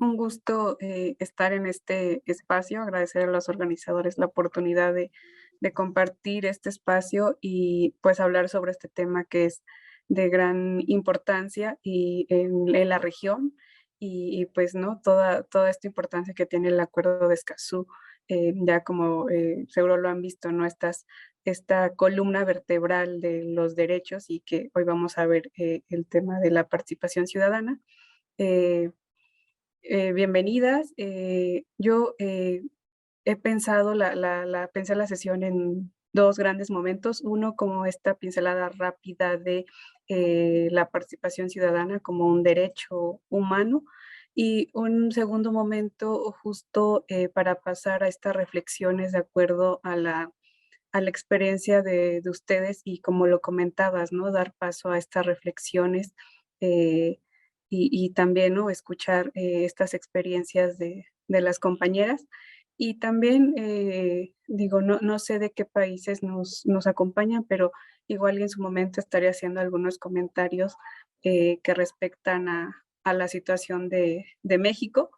un gusto estar en este espacio, agradecer a los organizadores la oportunidad de compartir este espacio y pues hablar sobre este tema que es de gran importancia y en la región y, pues no, toda esta importancia que tiene el Acuerdo de Escazú, ya como seguro lo han visto, ¿no? Esta columna vertebral de los derechos y que hoy vamos a ver el tema de la participación ciudadana. Eh, Bienvenidas. Yo he pensado pensé la sesión en dos grandes momentos. Uno, como esta pincelada rápida de la participación ciudadana como un derecho humano. Y un segundo momento justo para pasar a estas reflexiones de acuerdo a la experiencia de ustedes y como lo comentabas, ¿no? Dar paso a estas reflexiones eh, y también, ¿no? Escuchar estas experiencias de las compañeras. Y también, digo, no sé de qué países nos acompañan, pero igual en su momento estaré haciendo algunos comentarios que respectan a la situación de México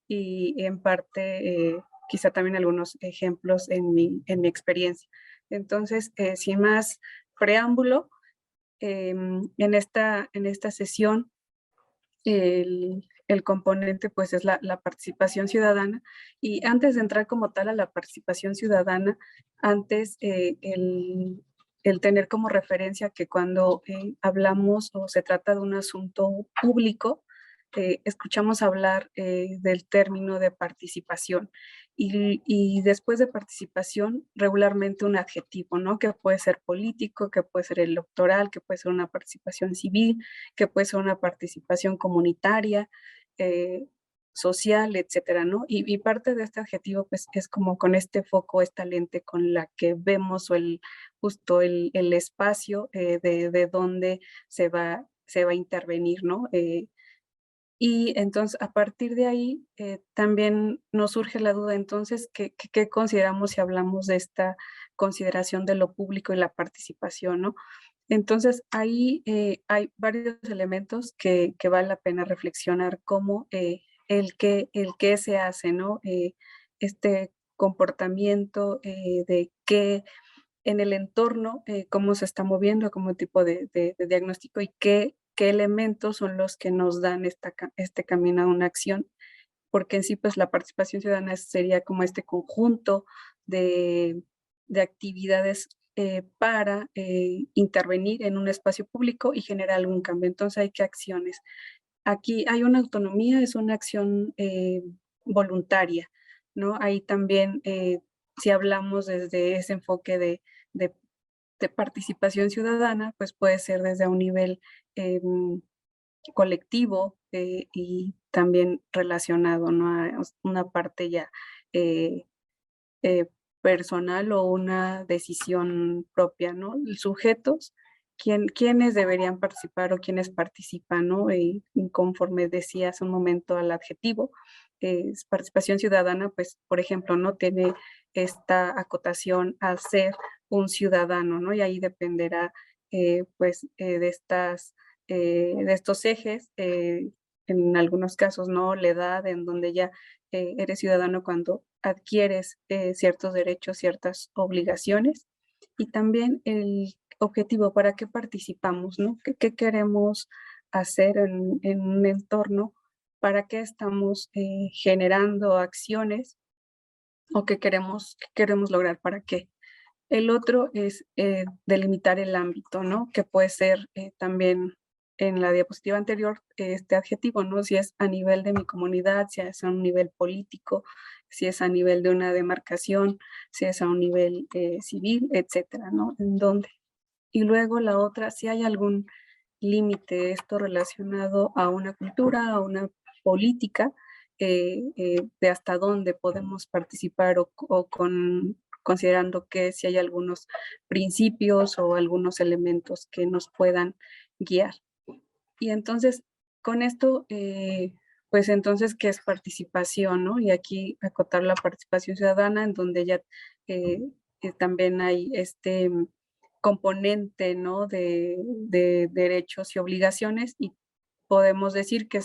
y en parte quizá también algunos ejemplos en mi experiencia. Entonces, sin más preámbulo, en esta sesión el componente pues es la participación ciudadana y antes de entrar como tal a la participación ciudadana, antes el tener como referencia que cuando hablamos o se trata de un asunto público, escuchamos hablar del término de participación y después de participación regularmente un adjetivo, ¿no? Que puede ser político, que puede ser electoral, que puede ser una participación civil, que puede ser una participación comunitaria, eh, social, etcétera, ¿no? Y parte de este adjetivo pues es como con este foco, esta lente con la que vemos o justo el espacio de donde se va a intervenir, ¿no? Y entonces, a partir de ahí, también nos surge la duda, entonces, ¿qué consideramos si hablamos de esta consideración de lo público y la participación, ¿no? Entonces, ahí hay varios elementos que vale la pena reflexionar, como el qué se hace, ¿no? Este comportamiento de qué en el entorno, cómo se está moviendo como tipo de diagnóstico y qué elementos son los que nos dan este camino a una acción, porque en sí, pues la participación ciudadana sería como este conjunto de, de actividades para intervenir en un espacio público y generar algún cambio. Entonces, hay qué acciones. Aquí hay una autonomía, es una acción voluntaria, ¿no? Ahí también, si hablamos desde ese enfoque de, de participación ciudadana, pues puede ser desde un nivel colectivo y también relacionado, ¿no? A una parte ya eh, eh, personal o una decisión propia, ¿no? Sujetos, quiénes deberían participar o quiénes participan, ¿no? Y conforme decía hace un momento al adjetivo, participación ciudadana, pues, por ejemplo, no tiene esta acotación a ser un ciudadano, ¿no? Y ahí dependerá, pues, de estos ejes, en algunos casos, ¿no? La edad en donde ya eres ciudadano cuando adquieres ciertos derechos, ciertas obligaciones y también el objetivo, para qué participamos, ¿no? ¿Qué queremos hacer en un entorno? ¿Para qué estamos generando acciones? ¿O qué queremos lograr? ¿Para qué? El otro es delimitar el ámbito, ¿no? Que puede ser también en la diapositiva anterior este adjetivo, ¿no? Si es a nivel de mi comunidad, si es a un nivel político, si es a nivel de una demarcación, si es a un nivel civil, etcétera, ¿no? ¿En dónde? Y luego la otra, si hay algún límite esto relacionado a una cultura, a una política, de hasta dónde podemos participar o considerando que si hay algunos principios o algunos elementos que nos puedan guiar. Y entonces, con esto, pues entonces, ¿qué es participación, no? Y aquí acotar la participación ciudadana, en donde ya también hay este componente, ¿no? De derechos y obligaciones, y podemos decir que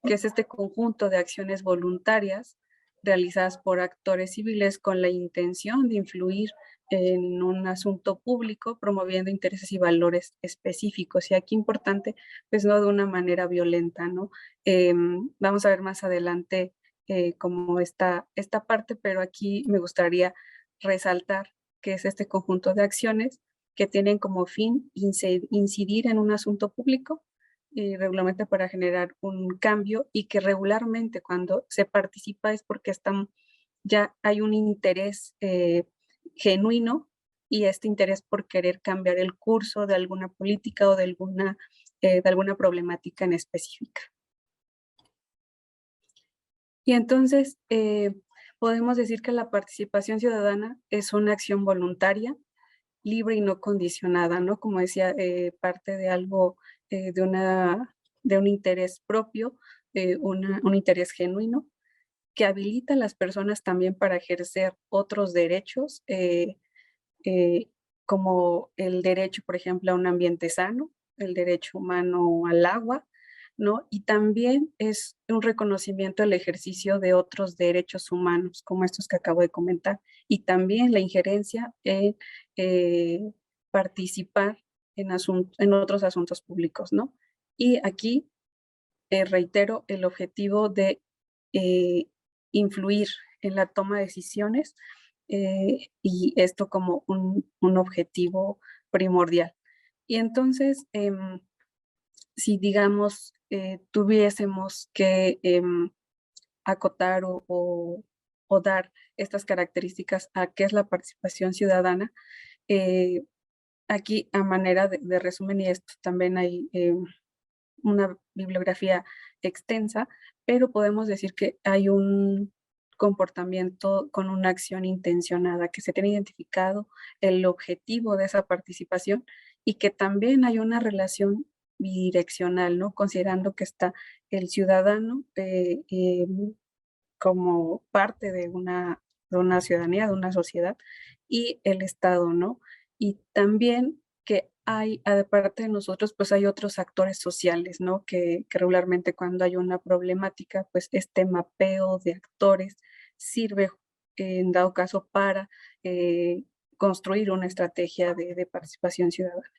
que es este conjunto de acciones voluntarias realizadas por actores civiles con la intención de influir en un asunto público, promoviendo intereses y valores específicos. Y aquí importante, pues no de una manera violenta, ¿no? Vamos a ver más adelante como esta parte, pero aquí me gustaría resaltar que es este conjunto de acciones que tienen como fin incidir en un asunto público regularmente para generar un cambio, y que regularmente cuando se participa es porque ya hay un interés genuino, y este interés por querer cambiar el curso de alguna política o de alguna problemática en específica. Y entonces podemos decir que la participación ciudadana es una acción voluntaria, libre y no condicionada, ¿no? Como decía, parte de algo, de un interés propio, un interés genuino, que habilita a las personas también para ejercer otros derechos, eh, como el derecho, por ejemplo, a un ambiente sano, el derecho humano al agua, ¿no? Y también es un reconocimiento al ejercicio de otros derechos humanos, como estos que acabo de comentar, y también la injerencia en participar en otros asuntos públicos, ¿no? Y aquí reitero el objetivo de eh, influir en la toma de decisiones, y esto como un objetivo primordial. Y entonces, si digamos, tuviésemos que acotar o dar estas características a qué es la participación ciudadana, eh, aquí a manera de resumen, y esto también hay una bibliografía extensa, pero podemos decir que hay un comportamiento con una acción intencionada, que se tiene identificado el objetivo de esa participación, y que también hay una relación bidireccional, ¿no? Considerando que está el ciudadano como parte de una ciudadanía, de una sociedad, y el Estado, ¿no? Y también que hay, aparte de nosotros, pues hay otros actores sociales, ¿no? Que regularmente cuando hay una problemática, pues este mapeo de actores sirve en dado caso para construir una estrategia de participación ciudadana.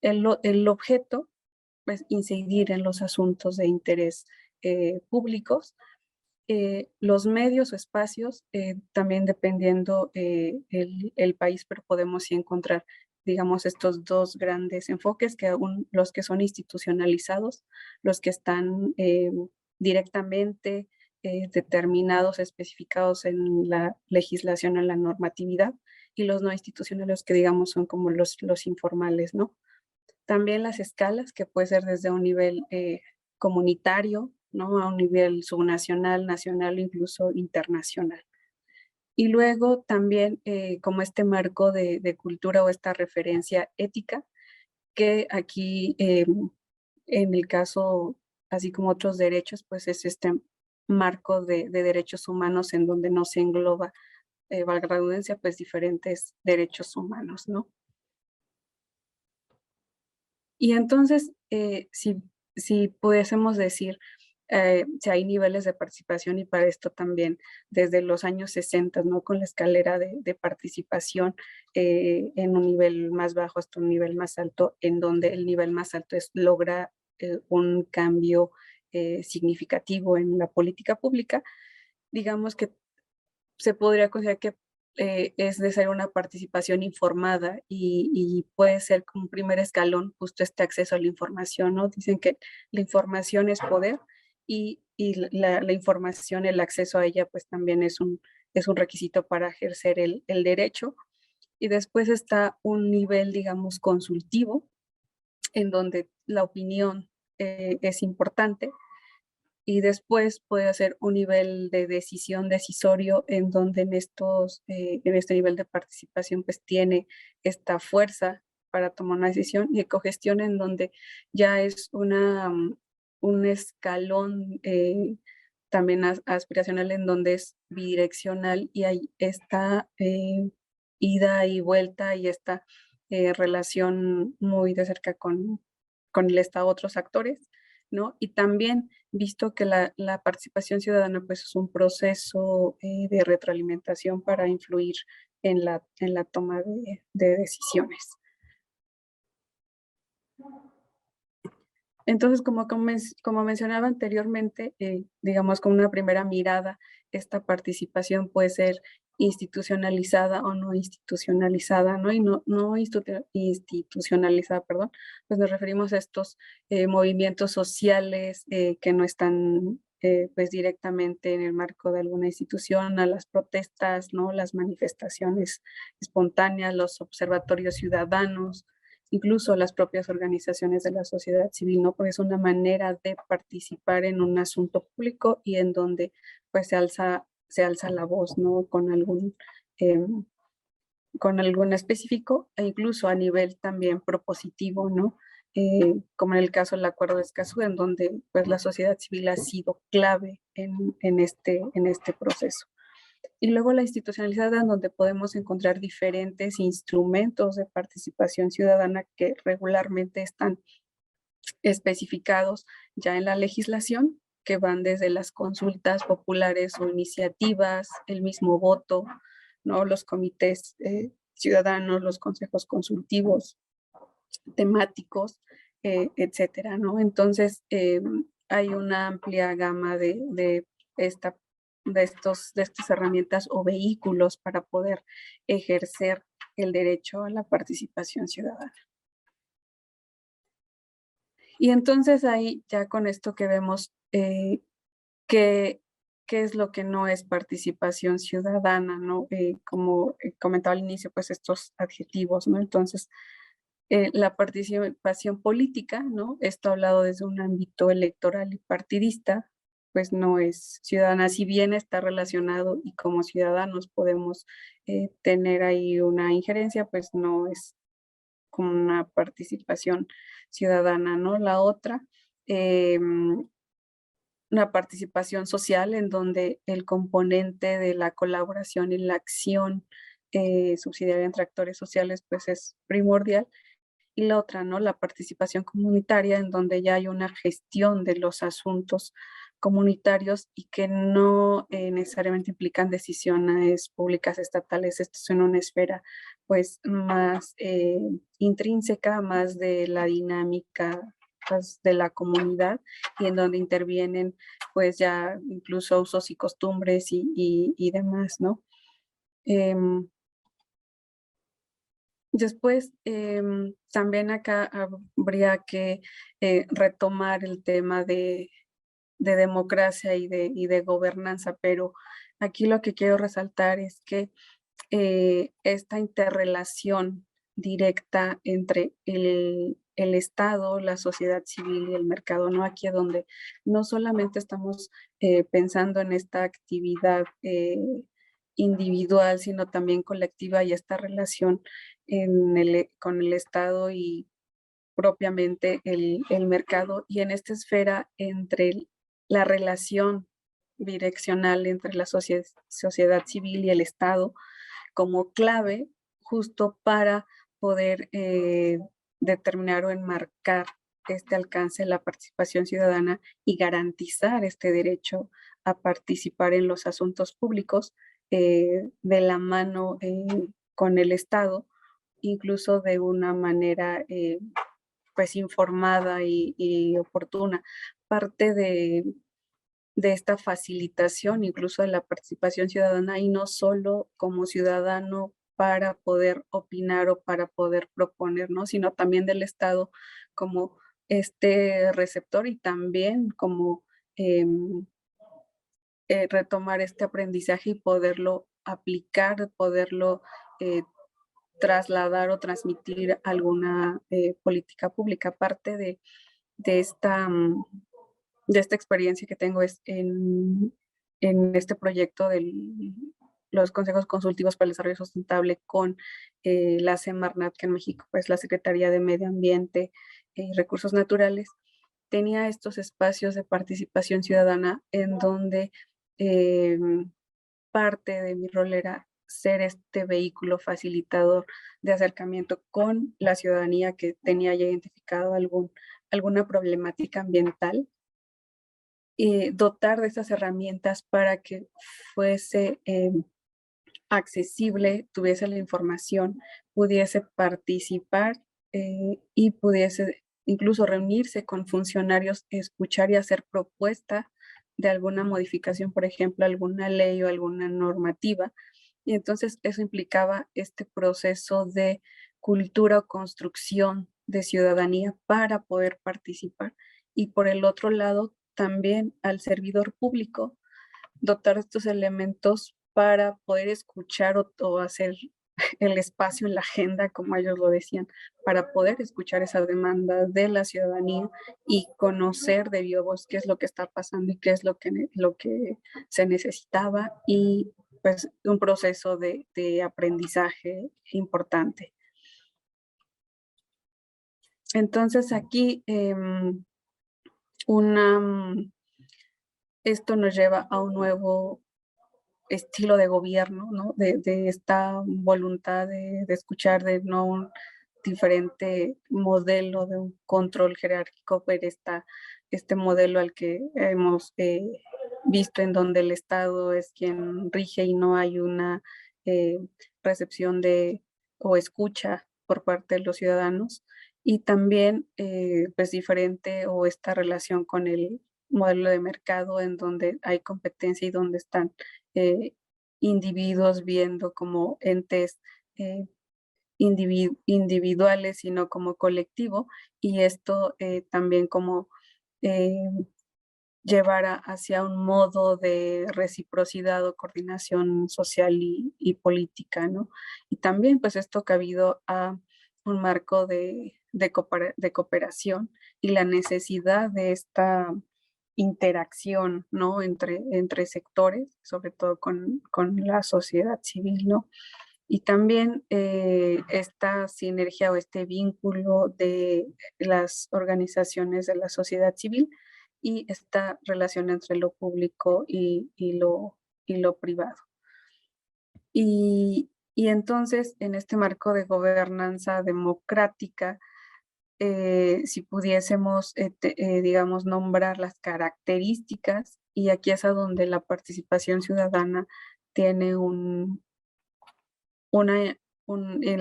El objeto, pues incidir en los asuntos de interés públicos, los medios o espacios, también dependiendo el país, pero podemos sí encontrar, digamos, estos dos grandes enfoques, que aún los que son institucionalizados, los que están directamente determinados, especificados en la legislación, en la normatividad, y los no institucionales, que digamos son como los informales, ¿no? También las escalas, que puede ser desde un nivel comunitario, ¿no? A un nivel subnacional, nacional, incluso internacional. Y luego también como este marco de cultura o esta referencia ética, que aquí en el caso, así como otros derechos, pues es este marco de derechos humanos en donde no se engloba, valga la redundancia, pues diferentes derechos humanos, ¿no? Y entonces, si pudiésemos decir, si hay niveles de participación, y para esto también desde los años 60, ¿no? Con la escalera de participación en un nivel más bajo hasta un nivel más alto, en donde el nivel más alto logra un cambio significativo en la política pública. Digamos que se podría considerar que es de ser una participación informada, y puede ser como un primer escalón justo este acceso a la información, ¿no? Dicen que la información es poder, y la información, el acceso a ella, pues también es un requisito para ejercer el derecho. Y después está un nivel, digamos, consultivo, en donde la opinión es importante, y después puede ser un nivel de decisión decisorio, en donde en este nivel de participación pues tiene esta fuerza para tomar una decisión, y cogestión, en donde ya es un escalón también aspiracional, en donde es bidireccional, y hay esta ida y vuelta, y esta relación muy de cerca con el Estado, otros actores, ¿no? Y también visto que la participación ciudadana pues es un proceso de retroalimentación para influir en la toma de decisiones. Entonces, como mencionaba anteriormente, digamos, con una primera mirada, esta participación puede ser institucionalizada o no institucionalizada, ¿no? Y no institucionalizada, perdón, pues nos referimos a estos movimientos sociales que no están pues directamente en el marco de alguna institución, a las protestas, ¿no? Las manifestaciones espontáneas, los observatorios ciudadanos, incluso las propias organizaciones de la sociedad civil, ¿no? Porque es una manera de participar en un asunto público y en donde pues se alza la voz, ¿no? Eh, con algún específico e incluso a nivel también propositivo, ¿no? Como en el caso del Acuerdo de Escazú, en donde pues la sociedad civil ha sido clave en este proceso. Y luego la institucionalizada, donde podemos encontrar diferentes instrumentos de participación ciudadana que regularmente están especificados ya en la legislación, que van desde las consultas populares o iniciativas, el mismo voto, ¿no? Los comités ciudadanos, los consejos consultivos temáticos, etcétera, ¿no? Entonces, hay una amplia gama esta, de estas herramientas o vehículos para poder ejercer el derecho a la participación ciudadana. Y entonces ahí ya con esto que vemos qué es lo que no es participación ciudadana, ¿no? Como comentaba al inicio, pues estos adjetivos, ¿no? Entonces, la participación política, ¿no? Esto hablado desde un ámbito electoral y partidista, pues no es ciudadana, si bien está relacionado y como ciudadanos podemos tener ahí una injerencia, pues no es como una participación ciudadana, ¿no? La otra, una participación social en donde el componente de la colaboración y la acción subsidiaria entre actores sociales, pues es primordial. Y la otra, ¿no? La participación comunitaria, en donde ya hay una gestión de los asuntos comunitarios y que no necesariamente implican decisiones públicas estatales. Esto es en una esfera pues más intrínseca, más de la dinámica pues, de la comunidad y en donde intervienen pues ya incluso usos y costumbres y demás, ¿no? Después, también acá habría que retomar el tema de democracia y de gobernanza, pero aquí lo que quiero resaltar es que esta interrelación directa entre el Estado, la sociedad civil y el mercado, ¿no? Aquí es donde no solamente estamos pensando en esta actividad individual, sino también colectiva y esta relación con el Estado y propiamente el mercado y en esta esfera entre la relación direccional entre la sociedad civil y el Estado como clave justo para poder determinar o enmarcar este alcance de la participación ciudadana y garantizar este derecho a participar en los asuntos públicos de la mano con el Estado, incluso de una manera pues informada y oportuna. Parte de esta facilitación, incluso de la participación ciudadana, y no solo como ciudadano para poder opinar o para poder proponer, ¿no? Sino también del Estado como este receptor y también como retomar este aprendizaje y poderlo aplicar, poderlo trasladar o transmitir alguna política pública. Parte de esta de esta experiencia que tengo es en este proyecto de los consejos consultivos para el desarrollo sustentable con la Semarnat, que en México pues la Secretaría de Medio Ambiente y Recursos Naturales, tenía estos espacios de participación ciudadana en donde eh, parte de mi rol era ser este vehículo facilitador de acercamiento con la ciudadanía que tenía ya identificado algún alguna problemática ambiental, dotar de esas herramientas para que fuese accesible, tuviese la información, pudiese participar y pudiese incluso reunirse con funcionarios, escuchar y hacer propuesta de alguna modificación, por ejemplo, alguna ley o alguna normativa. Y entonces eso implicaba este proceso de cultura o construcción de ciudadanía para poder participar. Y por el otro lado, también al servidor público, dotar estos elementos para poder escuchar o hacer el espacio en la agenda, como ellos lo decían, para poder escuchar esa demanda de la ciudadanía y conocer de viva voz qué es lo que está pasando y qué es lo que se necesitaba, y pues un proceso de aprendizaje importante. Entonces aquí esto nos lleva a un nuevo estilo de gobierno, ¿no? De esta voluntad de escuchar, de no un diferente modelo de un control jerárquico, pero este modelo al que hemos visto, en donde el Estado es quien rige y no hay una recepción o escucha por parte de los ciudadanos. Y también pues diferente, o esta relación con el modelo de mercado, en donde hay competencia y donde están eh, individuos viendo como entes individuales, sino como colectivo, y esto también como eh, llevara hacia un modo de reciprocidad o coordinación social y política, ¿no? Y también pues esto cabido a un marco de cooperación y la necesidad de esta interacción, ¿no? Entre sectores, sobre todo con la sociedad civil, ¿no? Y también esta sinergia o este vínculo de las organizaciones de la sociedad civil y esta relación entre lo público y lo privado. Y entonces, en este marco de gobernanza democrática, si pudiésemos, digamos, nombrar las características, y aquí es a donde la participación ciudadana tiene en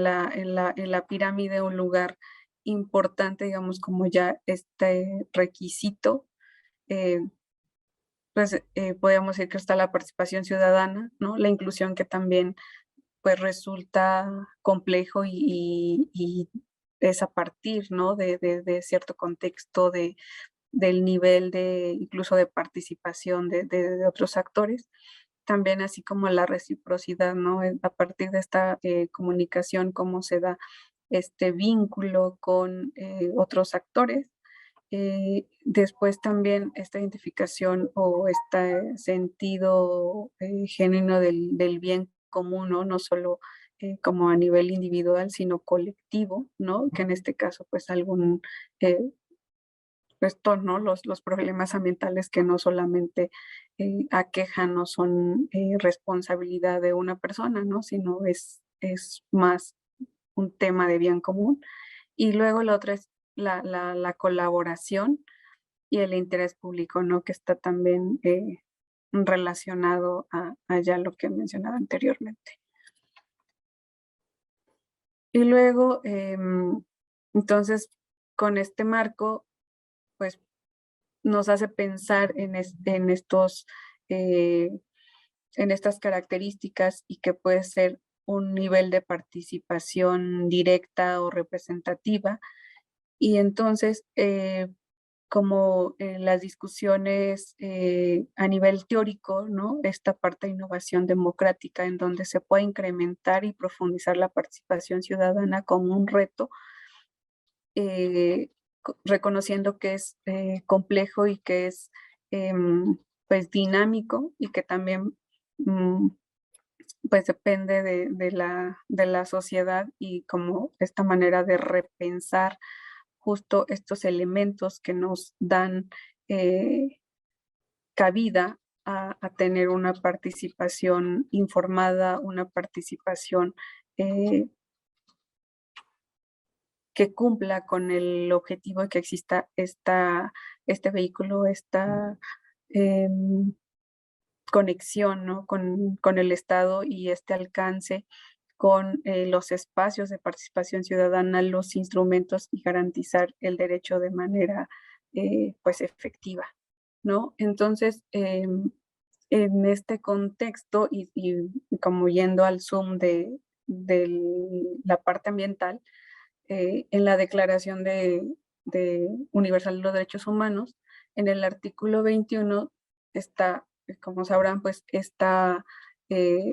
la pirámide un lugar importante, digamos, como ya este requisito, eh, pues podemos decir que está la participación ciudadana, ¿no? La inclusión, que también pues resulta complejo y es a partir, ¿no? De cierto contexto, del nivel de incluso de participación de otros actores. También así como la reciprocidad, ¿no? A partir de esta comunicación, cómo se da este vínculo con otros actores. Después también esta identificación o este sentido genuino del bien común, ¿no? No solo como a nivel individual, sino colectivo, ¿no? Que en este caso, pues algún, esto, ¿no? Los problemas ambientales que no solamente aquejan o son responsabilidad de una persona, ¿no? Sino es más un tema de bien común. Y luego la otra es la colaboración y el interés público, ¿no? Que está también relacionado a ya lo que mencionaba anteriormente. Y luego, entonces, con este marco, pues nos hace pensar en estos, eh, en estas características, y que puede ser un nivel de participación directa o representativa. Y entonces, como en las discusiones a nivel teórico, ¿no? Esta parte de innovación democrática, en donde se puede incrementar y profundizar la participación ciudadana como un reto, eh, reconociendo que es complejo y que es pues dinámico, y que también pues depende de la sociedad, y como esta manera de repensar justo estos elementos que nos dan cabida a tener una participación informada, una participación que cumpla con el objetivo de que exista este vehículo, esta conexión, ¿no? con el Estado y este alcance con los espacios de participación ciudadana, los instrumentos y garantizar el derecho de manera pues efectiva, ¿no? Entonces, en este contexto y como yendo al zoom de la parte ambiental, en la Declaración Universal de los Derechos Humanos, en el artículo 21 está, como sabrán, pues esta eh,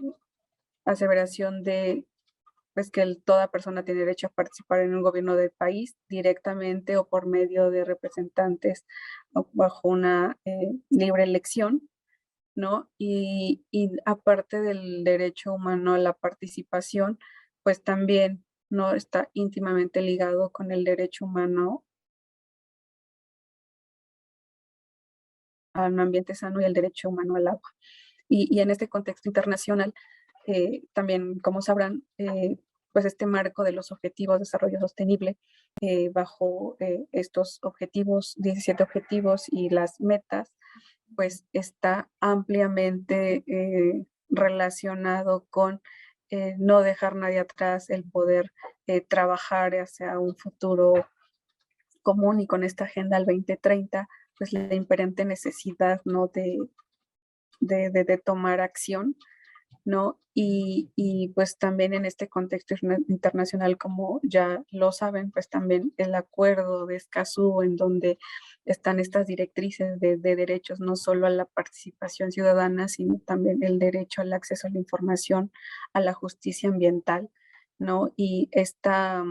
aseveración de pues que toda persona tiene derecho a participar en un gobierno del país directamente o por medio de representantes bajo una libre elección, ¿no? Y aparte del derecho humano a la participación, pues también no está íntimamente ligado con el derecho humano a un ambiente sano y el derecho humano al agua. Y en este contexto internacional, también, como sabrán, pues este marco de los objetivos de desarrollo sostenible, bajo estos objetivos, 17 objetivos y las metas, pues está ampliamente relacionado con no dejar nadie atrás, el poder trabajar hacia un futuro común y con esta agenda al 2030, pues la imperante necesidad, ¿no? de tomar acción, ¿no? Y pues también en este contexto internacional, como ya lo saben, pues también el acuerdo de Escazú, en donde están estas directrices de derechos, no solo a la participación ciudadana, sino también el derecho al acceso a la información, a la justicia ambiental, ¿no? Y esta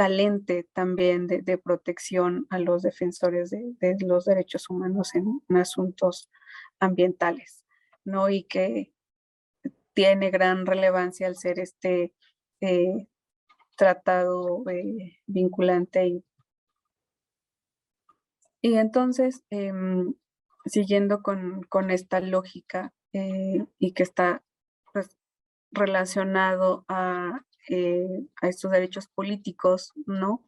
lente también de protección a los defensores de los derechos humanos en asuntos ambientales, ¿no? Y que tiene gran relevancia al ser este eh, tratado vinculante. Y entonces, siguiendo con esta lógica y que está pues, relacionado a estos derechos políticos, ¿no?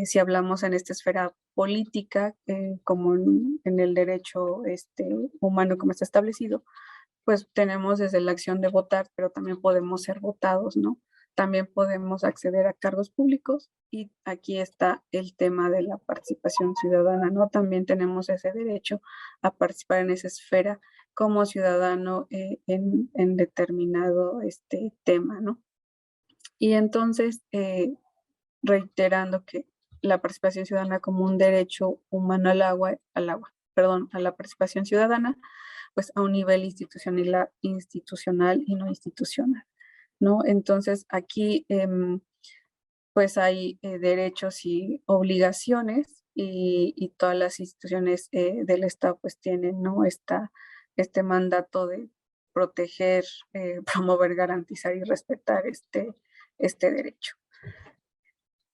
Si hablamos en esta esfera política, como en el derecho humano como está establecido, pues tenemos desde la acción de votar, pero también podemos ser votados, ¿no? También podemos acceder a cargos públicos y aquí está el tema de la participación ciudadana, ¿no? También tenemos ese derecho a participar en esa esfera como ciudadano en determinado tema, ¿no? Y entonces, reiterando que la participación ciudadana como un derecho humano perdón, a la participación ciudadana, pues a un nivel institucional y no institucional, ¿no? Entonces aquí pues hay derechos y obligaciones y todas las instituciones del Estado pues tienen, ¿no? Este mandato de proteger, promover, garantizar y respetar este derecho.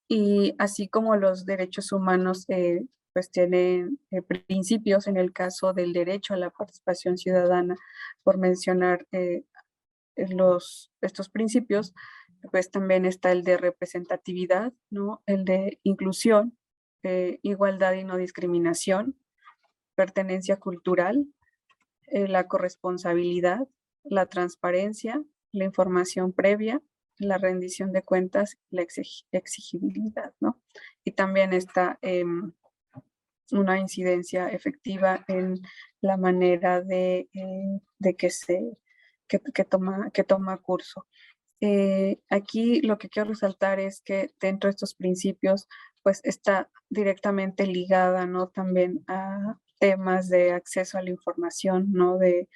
Y así como los derechos humanos pues tienen principios en el caso del derecho a la participación ciudadana, por mencionar estos principios, pues también está el de representatividad, ¿no? El de inclusión, igualdad y no discriminación, pertenencia cultural, la corresponsabilidad, la transparencia, la información previa, la rendición de cuentas, la exigibilidad, ¿no? Y también está una incidencia efectiva en la manera de que toma curso. Aquí lo que quiero resaltar es que dentro de estos principios, pues está directamente ligada, ¿no? También a temas de acceso a la información, ¿no? De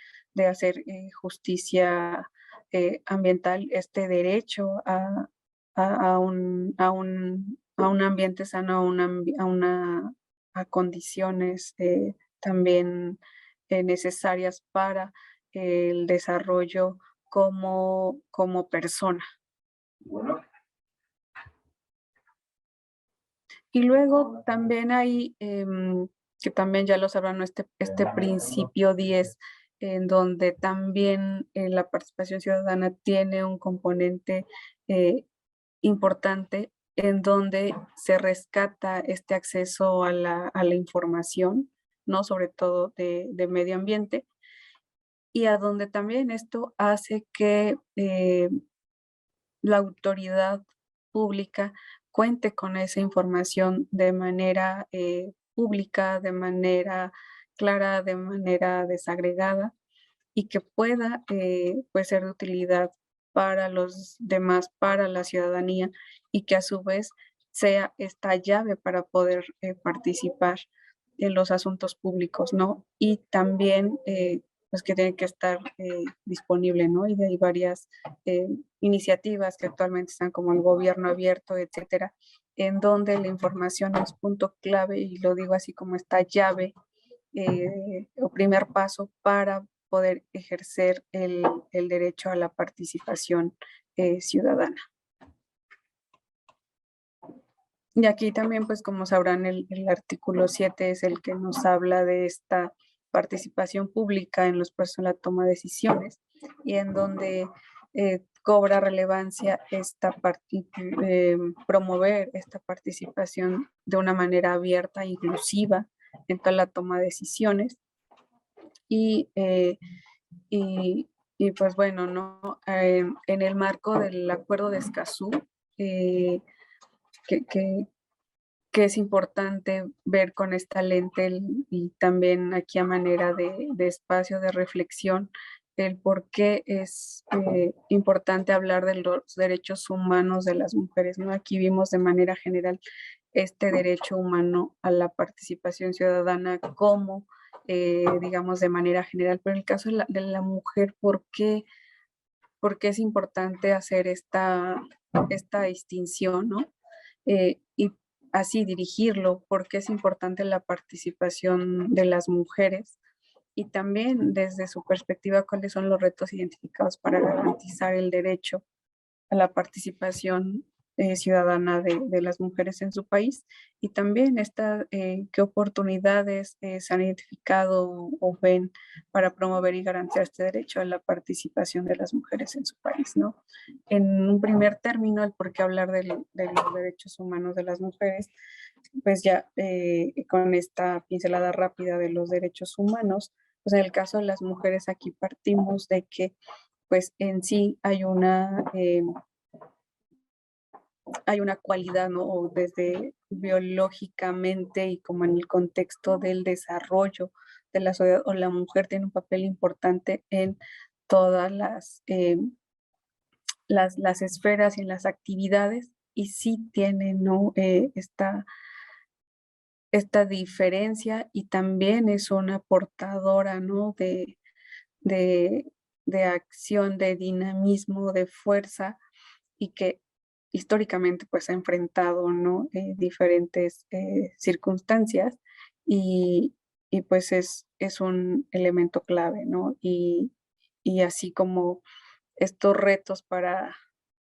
hacer justicia ambiental, este derecho a un ambiente sano, a condiciones también necesarias para el desarrollo como persona. Y luego también hay, que también ya lo sabrán, este principio 10, en donde también la participación ciudadana tiene un componente importante en donde se rescata este acceso a la información, ¿no? Sobre todo de medio ambiente, y a donde también esto hace que la autoridad pública cuente con esa información de manera pública, de manera clara, de manera desagregada, y que pueda pues ser de utilidad para los demás, para la ciudadanía, y que a su vez sea esta llave para poder participar en los asuntos públicos, ¿no? Y también pues que tiene que estar disponible, ¿no? Y hay varias eh, iniciativas que actualmente están como el gobierno abierto, etcétera, en donde la información es punto clave, y lo digo así como esta llave o primer paso para poder ejercer el derecho a la participación ciudadana. Y aquí también, pues como sabrán, el artículo 7 es el que nos habla de esta participación pública en los procesos de la toma de decisiones, y en donde cobra relevancia promover esta participación de una manera abierta, inclusiva en toda la toma de decisiones. Y, y, y pues bueno, ¿no? En el marco del acuerdo de Escazú, eh, que, que, que es importante ver con esta lente y también aquí a manera de espacio de reflexión, el por qué es importante hablar de los derechos humanos de las mujeres, ¿no? Aquí vimos de manera general este derecho humano a la participación ciudadana como, digamos, de manera general, pero en el caso de la mujer, ¿por qué es importante hacer esta distinción, ¿no? Y así dirigirlo, porque es importante la participación de las mujeres, y también desde su perspectiva cuáles son los retos identificados para garantizar el derecho a la participación ciudadana de las mujeres en su país, y también qué oportunidades se han identificado o ven para promover y garantizar este derecho a la participación de las mujeres en su país, ¿no? En un primer término, el por qué hablar de los derechos humanos de las mujeres, pues ya con esta pincelada rápida de los derechos humanos, pues en el caso de las mujeres aquí partimos de que pues en sí hay una cualidad, ¿no? O desde biológicamente y como en el contexto del desarrollo de la sociedad, o la mujer tiene un papel importante en todas las esferas y en las actividades, y sí tiene, ¿no? Esta diferencia, y también es una portadora, ¿no? De, de acción, de dinamismo, de fuerza, y que históricamente pues ha enfrentado, ¿no? Diferentes circunstancias, y pues es un elemento clave, ¿no? Y así como estos retos para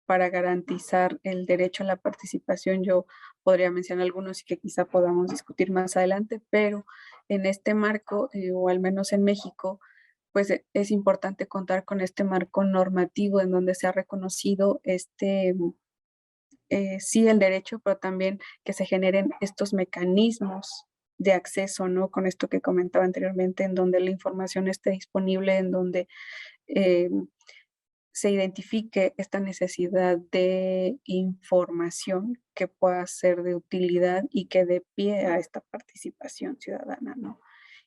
garantizar el derecho a la participación, yo podría mencionar algunos y que quizá podamos discutir más adelante, pero en este marco, o al menos en México, pues es importante contar con este marco normativo en donde se ha reconocido sí el derecho, pero también que se generen estos mecanismos de acceso, ¿no? Con esto que comentaba anteriormente, en donde la información esté disponible, en donde eh, se identifique esta necesidad de información que pueda ser de utilidad y que dé pie a esta participación ciudadana, ¿no?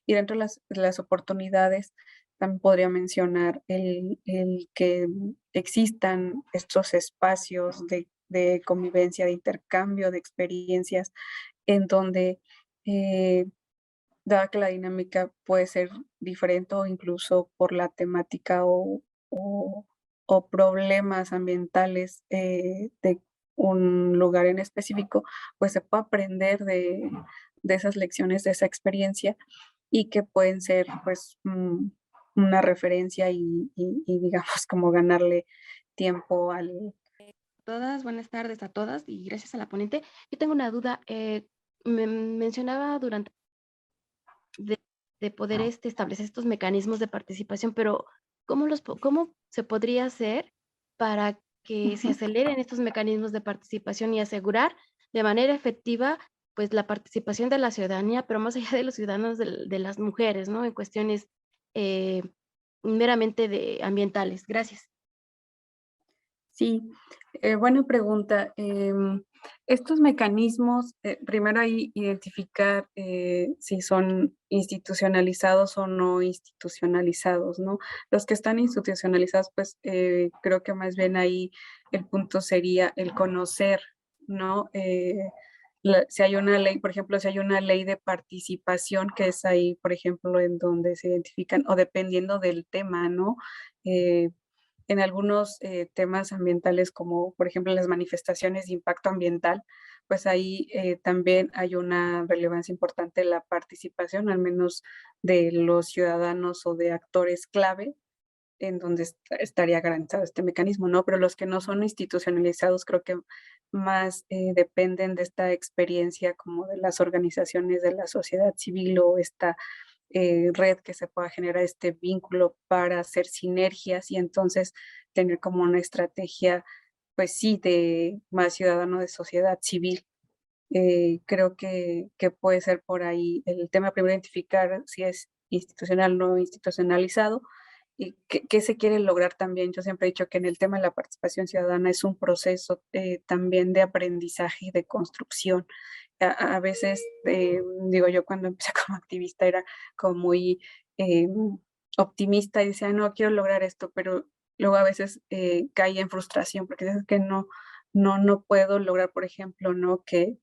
Y dentro de las oportunidades, también podría mencionar el que existan estos espacios de convivencia, de intercambio de experiencias, en donde, eh, dada que la dinámica puede ser diferente o incluso por la temática o, o problemas ambientales de un lugar en específico, pues se puede aprender de esas lecciones, de esa experiencia, y que pueden ser pues una referencia y digamos como ganarle tiempo al... Todas, buenas tardes a todas y gracias a la ponente. Yo tengo una duda. Mencionaba durante de, de poder establecer estos mecanismos de participación, pero ¿cómo se podría hacer para que se Ujú. aceleren estos mecanismos de participación y asegurar de manera efectiva, pues, la participación de la ciudadanía, pero más allá de los ciudadanos, de las mujeres, ¿no? En cuestiones, eh, meramente de ambientales. Gracias. Sí, buena pregunta. Estos mecanismos, primero ahí identificar si son institucionalizados o no institucionalizados, ¿no? Los que están institucionalizados, pues creo que más bien ahí el punto sería el conocer, ¿no? Si hay una ley, por ejemplo, si hay una ley de participación, que es ahí, por ejemplo, en donde se identifican, o dependiendo del tema, ¿no? Eh, en algunos temas ambientales, como por ejemplo las manifestaciones de impacto ambiental, pues ahí también hay una relevancia importante la participación, al menos de los ciudadanos o de actores clave, en donde estaría garantizado este mecanismo, ¿no? Pero los que no son institucionalizados creo que más dependen de esta experiencia como de las organizaciones de la sociedad civil o esta red que se pueda generar este vínculo para hacer sinergias y entonces tener como una estrategia, pues sí, de más ciudadano de sociedad civil. Creo que puede ser por ahí el tema primero identificar si es institucional o no institucionalizado y qué se quiere lograr también. Yo siempre he dicho que en el tema de la participación ciudadana es un proceso también de aprendizaje y de construcción. A veces, digo yo, cuando empecé como activista era como muy eh, optimista y decía, no, quiero lograr esto, pero luego a veces caía en frustración porque es que no puedo lograr, por ejemplo, ¿no? Que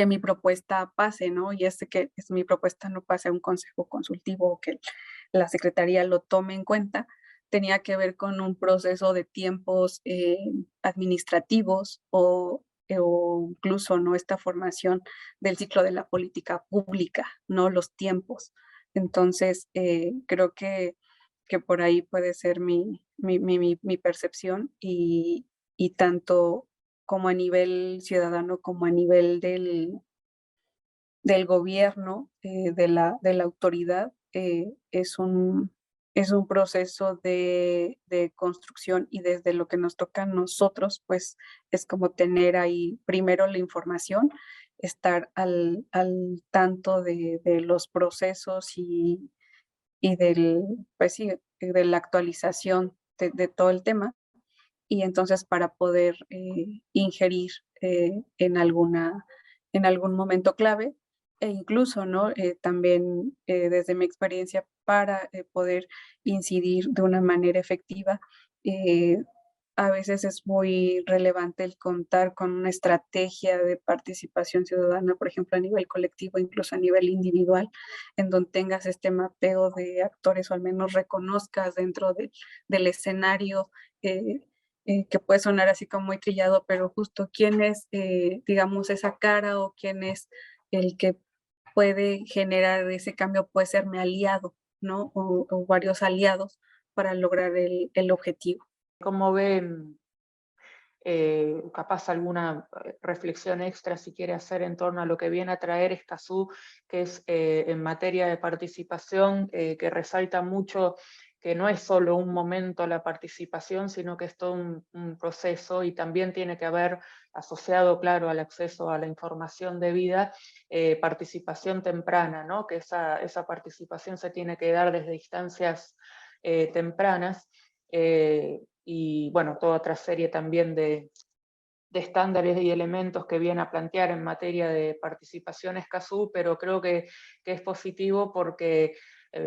mi propuesta pase, ¿no? Y que mi propuesta no pase a un consejo consultivo o que la secretaría lo tome en cuenta, tenía que ver con un proceso de tiempos administrativos o incluso, ¿no? Esta formación del ciclo de la política pública, ¿no? Los tiempos. Entonces, creo que por ahí puede ser mi percepción y tanto como a nivel ciudadano, como a nivel del gobierno, de la autoridad, es un proceso de construcción y desde lo que nos toca a nosotros, pues es como tener ahí primero la información, estar al tanto de los procesos y pues sí, de la actualización de todo el tema y entonces para poder ingerir en algún momento clave e incluso, ¿no? También desde mi experiencia para poder incidir de una manera efectiva. eh, a veces es muy relevante el contar con una estrategia de participación ciudadana, por ejemplo, a nivel colectivo, incluso a nivel individual, en donde tengas este mapeo de actores o al menos reconozcas dentro del escenario eh, que puede sonar así como muy trillado, pero justo quién es, digamos, esa cara o quién es el que puede generar ese cambio, puede ser mi aliado, ¿no? O varios aliados para lograr el objetivo. ¿Cómo ven capaz alguna reflexión extra si quiere hacer en torno a lo que viene a traer Escazú, que es en materia de participación, que resalta mucho que no es solo un momento la participación, sino que es todo un proceso y también tiene que haber asociado, claro, al acceso a la información debida, participación temprana, ¿no? Que esa participación se tiene que dar desde instancias tempranas. Y bueno, toda otra serie también de estándares y elementos que viene a plantear en materia de participación Escazú, pero creo que es positivo porque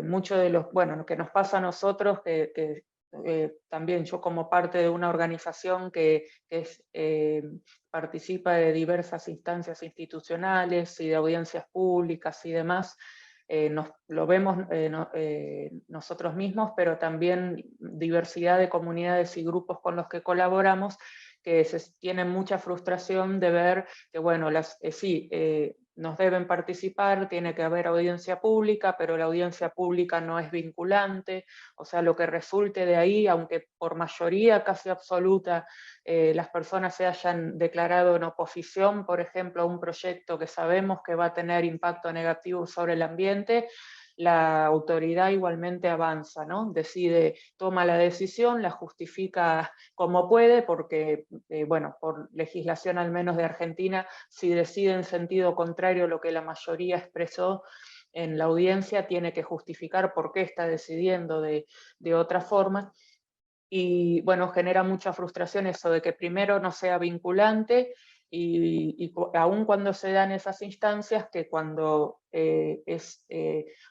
mucho de los, bueno, lo que nos pasa a nosotros, que también yo como parte de una organización que participa de diversas instancias institucionales y de audiencias públicas y demás, lo vemos nosotros mismos, pero también diversidad de comunidades y grupos con los que colaboramos, que tienen mucha frustración de ver que, bueno, sí, nos deben participar, tiene que haber audiencia pública, pero la audiencia pública no es vinculante, o sea, lo que resulte de ahí, aunque por mayoría casi absoluta las personas se hayan declarado en oposición, por ejemplo, a un proyecto que sabemos que va a tener impacto negativo sobre el ambiente, la autoridad igualmente avanza, ¿no? Decide, toma la decisión, la justifica como puede, porque, bueno, por legislación al menos de Argentina, si decide en sentido contrario a lo que la mayoría expresó en la audiencia, tiene que justificar por qué está decidiendo de otra forma. Y bueno, genera mucha frustración eso de que primero no sea vinculante y aun cuando se dan esas instancias, que cuando es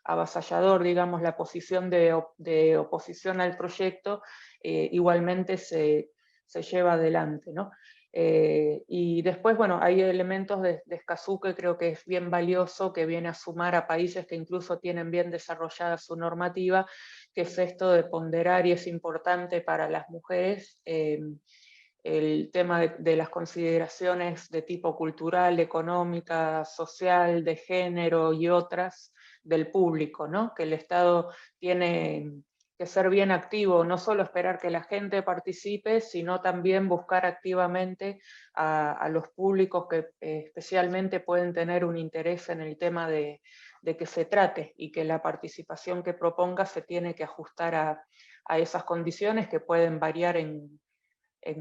avasallador, digamos, la posición de oposición al proyecto, igualmente se lleva adelante, ¿no? Y después, bueno, hay elementos de Escazú que creo que es bien valioso, que viene a sumar a países que incluso tienen bien desarrollada su normativa, que es esto de ponderar, y es importante para las mujeres, el tema de las consideraciones de tipo cultural, económica, social, de género y otras del público, ¿no? Que el Estado tiene que ser bien activo, no solo esperar que la gente participe, sino también buscar activamente a los públicos que especialmente pueden tener un interés en el tema de que se trate, y que la participación que proponga se tiene que ajustar a esas condiciones que pueden variar en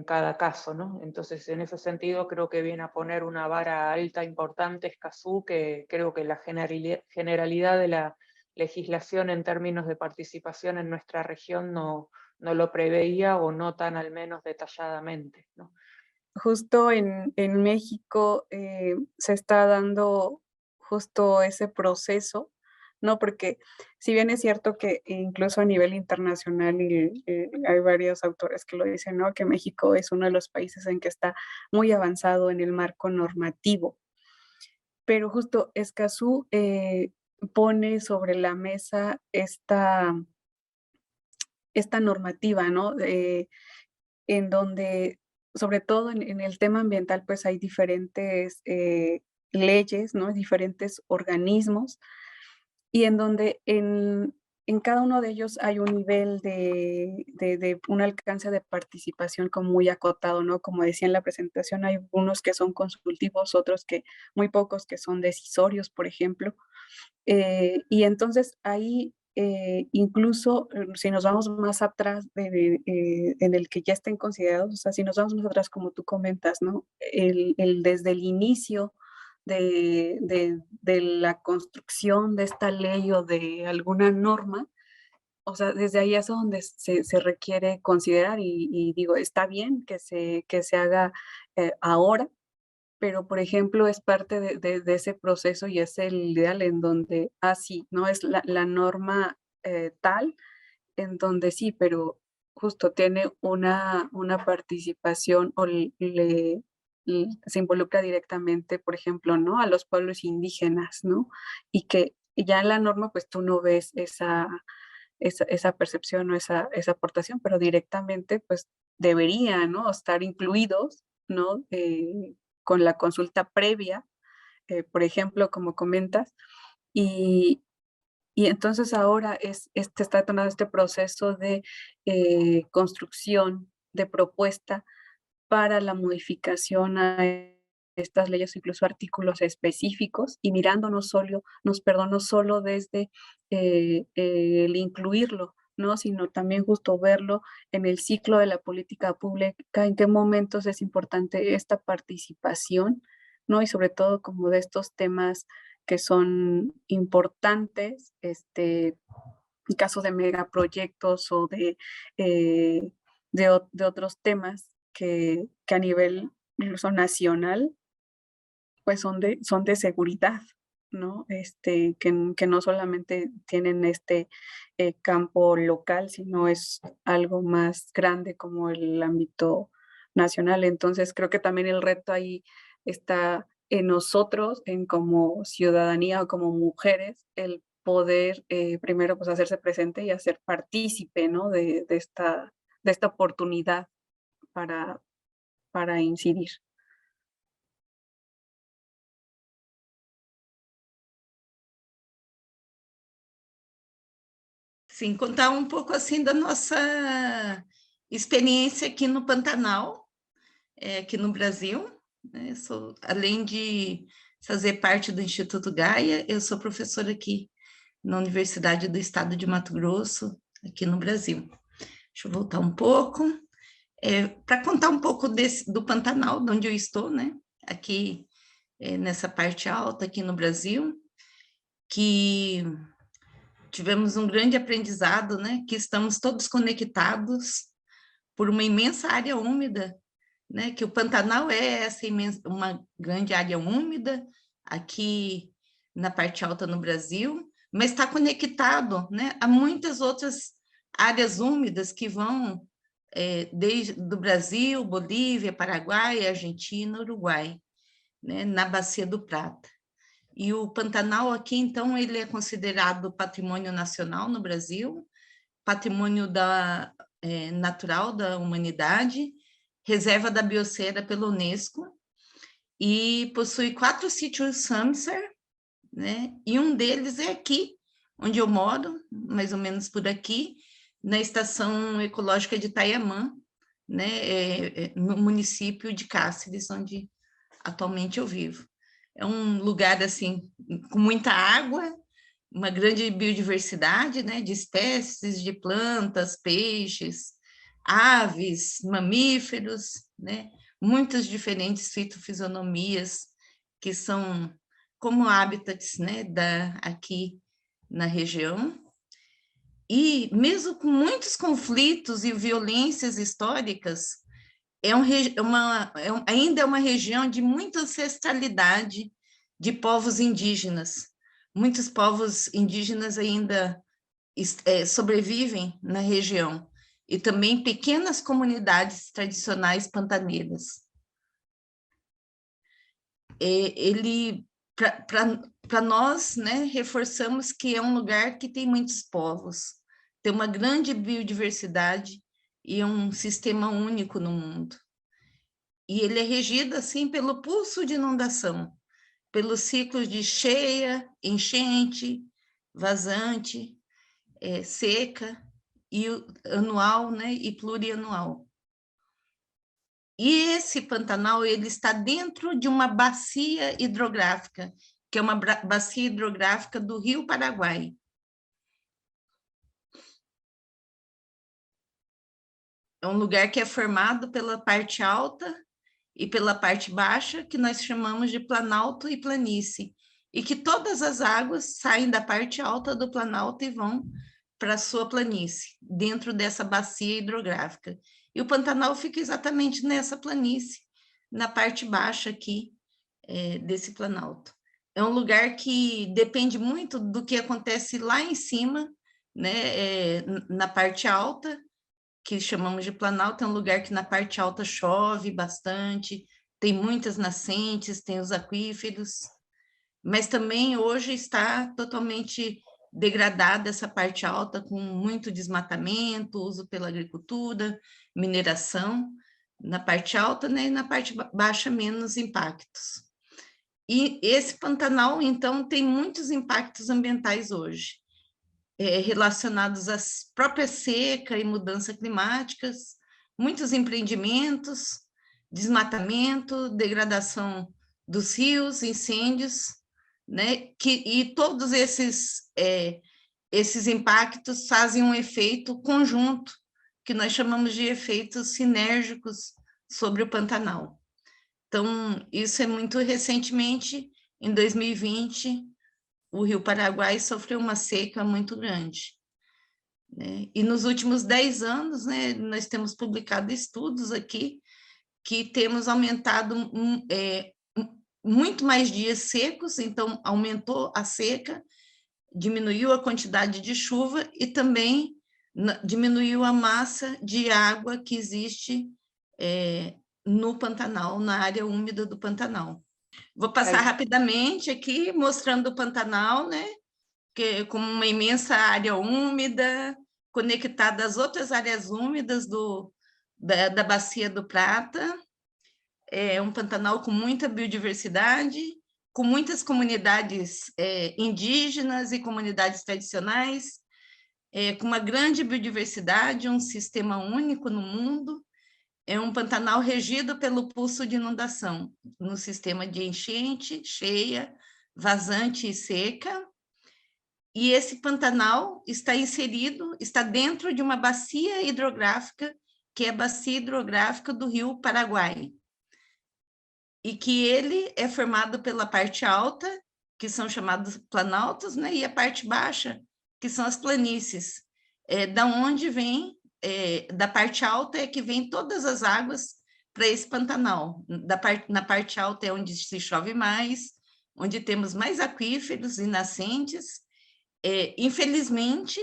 cada caso, ¿no? Entonces, en ese sentido, creo que viene a poner una vara alta importante Escazú, que creo que la generalidad de la legislación en términos de participación en nuestra región no lo preveía, o no tan al menos detalladamente, ¿no? Justo en México se está dando justo ese proceso, ¿no? Porque si bien es cierto que incluso a nivel internacional, y hay varios autores que lo dicen, ¿no? Que México es uno de los países en que está muy avanzado en el marco normativo, pero justo Escazú pone sobre la mesa esta normativa, ¿no? En donde, sobre todo en el tema ambiental, pues hay diferentes leyes, ¿no? Diferentes organismos, y en donde en cada uno de ellos hay un nivel de un alcance de participación como muy acotado, ¿no? Como decía en la presentación, hay unos que son consultivos, otros que muy pocos que son decisorios, por ejemplo. Y entonces ahí, incluso si nos vamos más atrás en el que ya estén considerados, o sea, si nos vamos más atrás, como tú comentas, ¿no? Desde el inicio de la construcción de esta ley o de alguna norma, o sea, desde ahí es donde se requiere considerar, y digo, está bien que se haga ahora, pero por ejemplo es parte de ese proceso, y es el ideal en donde, sí, no es la norma tal, en donde sí, pero justo tiene una participación, o se involucra directamente, por ejemplo, ¿no? A los pueblos indígenas, ¿no? Y que ya en la norma pues tú no ves esa percepción o esa aportación, pero directamente pues deberían, ¿no? Estar incluidos, ¿no? Con la consulta previa, por ejemplo, como comentas, y, y entonces ahora está tomando este proceso de construcción de propuesta para la modificación a estas leyes, incluso artículos específicos, y mirando no solo desde el incluirlo, ¿no? Sino también justo verlo en el ciclo de la política pública, en qué momentos es importante esta participación, ¿no? Y sobre todo como de estos temas que son importantes, en caso de megaproyectos o de otros temas que a nivel incluso nacional, pues son de seguridad, ¿no? Que no solamente tienen este campo local, sino es algo más grande como el ámbito nacional. Entonces creo que también el reto ahí está en nosotros, en como ciudadanía o como mujeres, el poder primero pues hacerse presente y hacer partícipe, ¿no? De esta oportunidad para, para incidir. Sim, contar um pouco assim da nossa experiência aqui no Pantanal, aqui no Brasil. Né? Além de fazer parte do Instituto Gaia, eu sou professora aqui na Universidade do Estado de Mato Grosso, aqui no Brasil. Deixa eu voltar um pouco, para contar um pouco do Pantanal, de onde eu estou, né? Aqui, nessa parte alta, aqui no Brasil, que tivemos um grande aprendizado, né? Que estamos todos conectados por uma imensa área úmida, né? Que o Pantanal é uma grande área úmida aqui na parte alta no Brasil, mas está conectado, né, a muitas outras áreas úmidas que vão desde do Brasil, Bolívia, Paraguai, Argentina, Uruguai, né, na Bacia do Prata. E o Pantanal aqui, então, ele é considerado patrimônio nacional no Brasil, patrimônio natural da humanidade, reserva da biosfera pela Unesco, e possui 4 sítios Ramsar, né? E um deles é aqui, onde eu moro, mais ou menos por aqui, na Estação Ecológica de Itaiamã, né? No município de Cáceres, onde atualmente eu vivo. É um lugar, assim, com muita água, uma grande biodiversidade, né? De espécies de plantas, peixes, aves, mamíferos, né? Muitas diferentes fitofisionomias que são como hábitats, né, aqui na região. E mesmo com muitos conflitos e violências históricas, ainda é uma região de muita ancestralidade de povos indígenas. Muitos povos indígenas ainda sobrevivem na região, e também pequenas comunidades tradicionais pantaneiras. Para nós, né, reforçamos que é um lugar que tem muitos povos, tem uma grande biodiversidade e um sistema único no mundo. E ele é regido, assim, pelo pulso de inundação, pelos ciclos de cheia, enchente, vazante, seca, e anual, né, e plurianual. E esse Pantanal, ele está dentro de uma bacia hidrográfica, que é uma bacia hidrográfica do Rio Paraguai. É um lugar que é formado pela parte alta e pela parte baixa, que nós chamamos de planalto e planície, e que todas as águas saem da parte alta do planalto e vão para a sua planície, dentro dessa bacia hidrográfica. E o Pantanal fica exatamente nessa planície, na parte baixa aqui desse planalto. É um lugar que depende muito do que acontece lá em cima, né, na parte alta, que chamamos de planalto. É um lugar que na parte alta chove bastante, tem muitas nascentes, tem os aquíferos, mas também hoje está totalmente degradada essa parte alta, com muito desmatamento, uso pela agricultura, mineração, na parte alta, né, e na parte baixa menos impactos. E esse Pantanal, então, tem muitos impactos ambientais hoje, relacionados à própria seca e mudança climáticas, muitos empreendimentos, desmatamento, degradação dos rios, incêndios, né? E todos esses impactos fazem um efeito conjunto, que nós chamamos de efeitos sinérgicos sobre o Pantanal. Então, isso é muito recentemente, em 2020, o Rio Paraguai sofreu uma seca muito grande, né? E nos últimos 10 anos, né, nós temos publicado estudos aqui que temos aumentado muito mais dias secos, então aumentou a seca, diminuiu a quantidade de chuva e também diminuiu a massa de água que existe no Pantanal, na área úmida do Pantanal. Vou passar rapidamente aqui, mostrando o Pantanal, né? Que como uma imensa área úmida, conectada às outras áreas úmidas da Bacia do Prata. É um Pantanal com muita biodiversidade, com muitas comunidades indígenas e comunidades tradicionais, com uma grande biodiversidade, um sistema único no mundo. É um Pantanal regido pelo pulso de inundação, no sistema de enchente, cheia, vazante e seca. E esse Pantanal está dentro de uma bacia hidrográfica, que é a bacia hidrográfica do Rio Paraguai. E que ele é formado pela parte alta, que são chamados planaltos, né? E a parte baixa, que são as planícies. Da onde vem, da parte alta é que vem todas as águas para esse Pantanal. Na parte alta é onde se chove mais, onde temos mais aquíferos e nascentes. Infelizmente,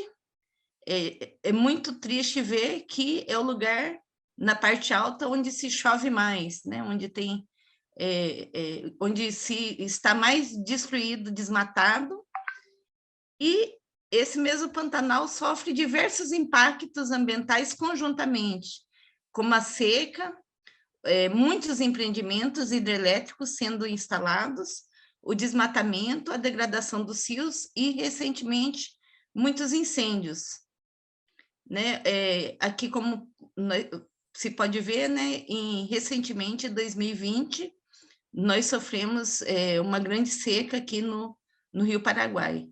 é muito triste ver que é o lugar na parte alta onde se chove mais, né? Onde tem onde se está mais destruído, desmatado, e esse mesmo Pantanal sofre diversos impactos ambientais conjuntamente, como a seca, muitos empreendimentos hidrelétricos sendo instalados, o desmatamento, a degradação dos rios e, recentemente, muitos incêndios. Né? Aqui, como se pode ver, né, recentemente, em 2020, nós sofremos uma grande seca aqui no Rio Paraguai.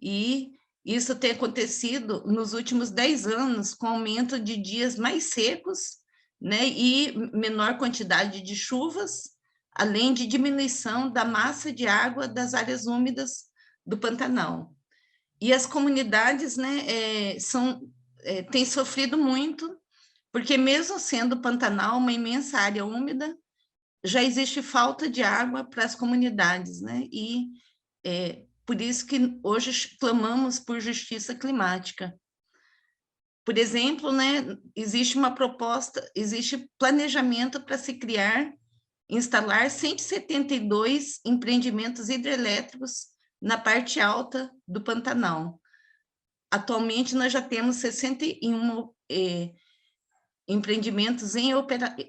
E isso tem acontecido nos últimos 10 anos, com aumento de dias mais secos, né, e menor quantidade de chuvas, além de diminuição da massa de água das áreas úmidas do Pantanal. E as comunidades, né, têm sofrido muito, porque mesmo sendo o Pantanal uma imensa área úmida, já existe falta de água para as comunidades, né? E por isso que hoje clamamos por justiça climática. Por exemplo, né, existe uma proposta, existe planejamento para se instalar 172 empreendimentos hidrelétricos na parte alta do Pantanal. Atualmente, nós já temos 61 empreendimentos em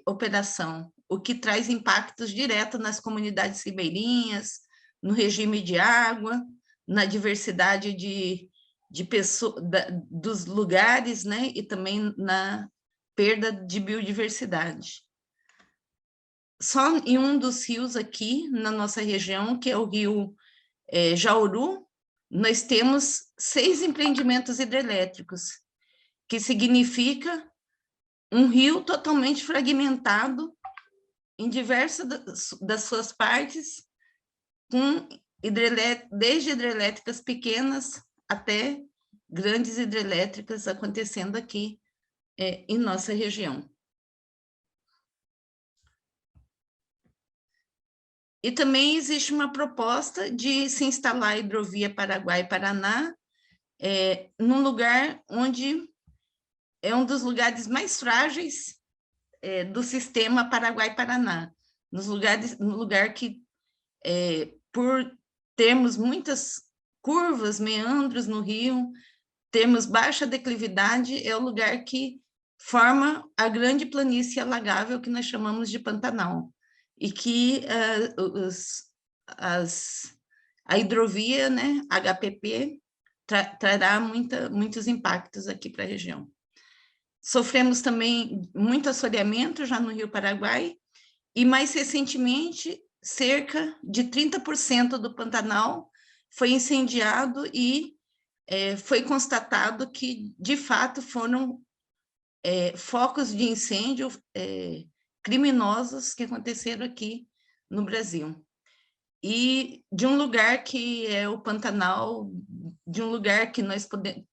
operação, o que traz impactos diretos nas comunidades ribeirinhas, no regime de água, na diversidade dos lugares, né? E também na perda de biodiversidade. Só em um dos rios aqui, na nossa região, que é o rio Jauru, nós temos 6 empreendimentos hidrelétricos, que significa um rio totalmente fragmentado em diversas das suas partes, com desde hidrelétricas pequenas até grandes hidrelétricas acontecendo aqui em nossa região. E também existe uma proposta de se instalar a hidrovia Paraguai-Paraná num lugar onde é um dos lugares mais frágeis do sistema Paraguai-Paraná, no lugar que, por termos muitas curvas, meandros no rio, termos baixa declividade, é o lugar que forma a grande planície alagável que nós chamamos de Pantanal, e que a hidrovia, né, HPP, trará muitos impactos aqui para a região. Sofremos também muito assoreamento já no Rio Paraguai, e mais recentemente, cerca de 30% do Pantanal foi incendiado e foi constatado que, de fato, foram focos de incêndio criminosos que aconteceram aqui no Brasil. E de um lugar que é o Pantanal, de um lugar que nós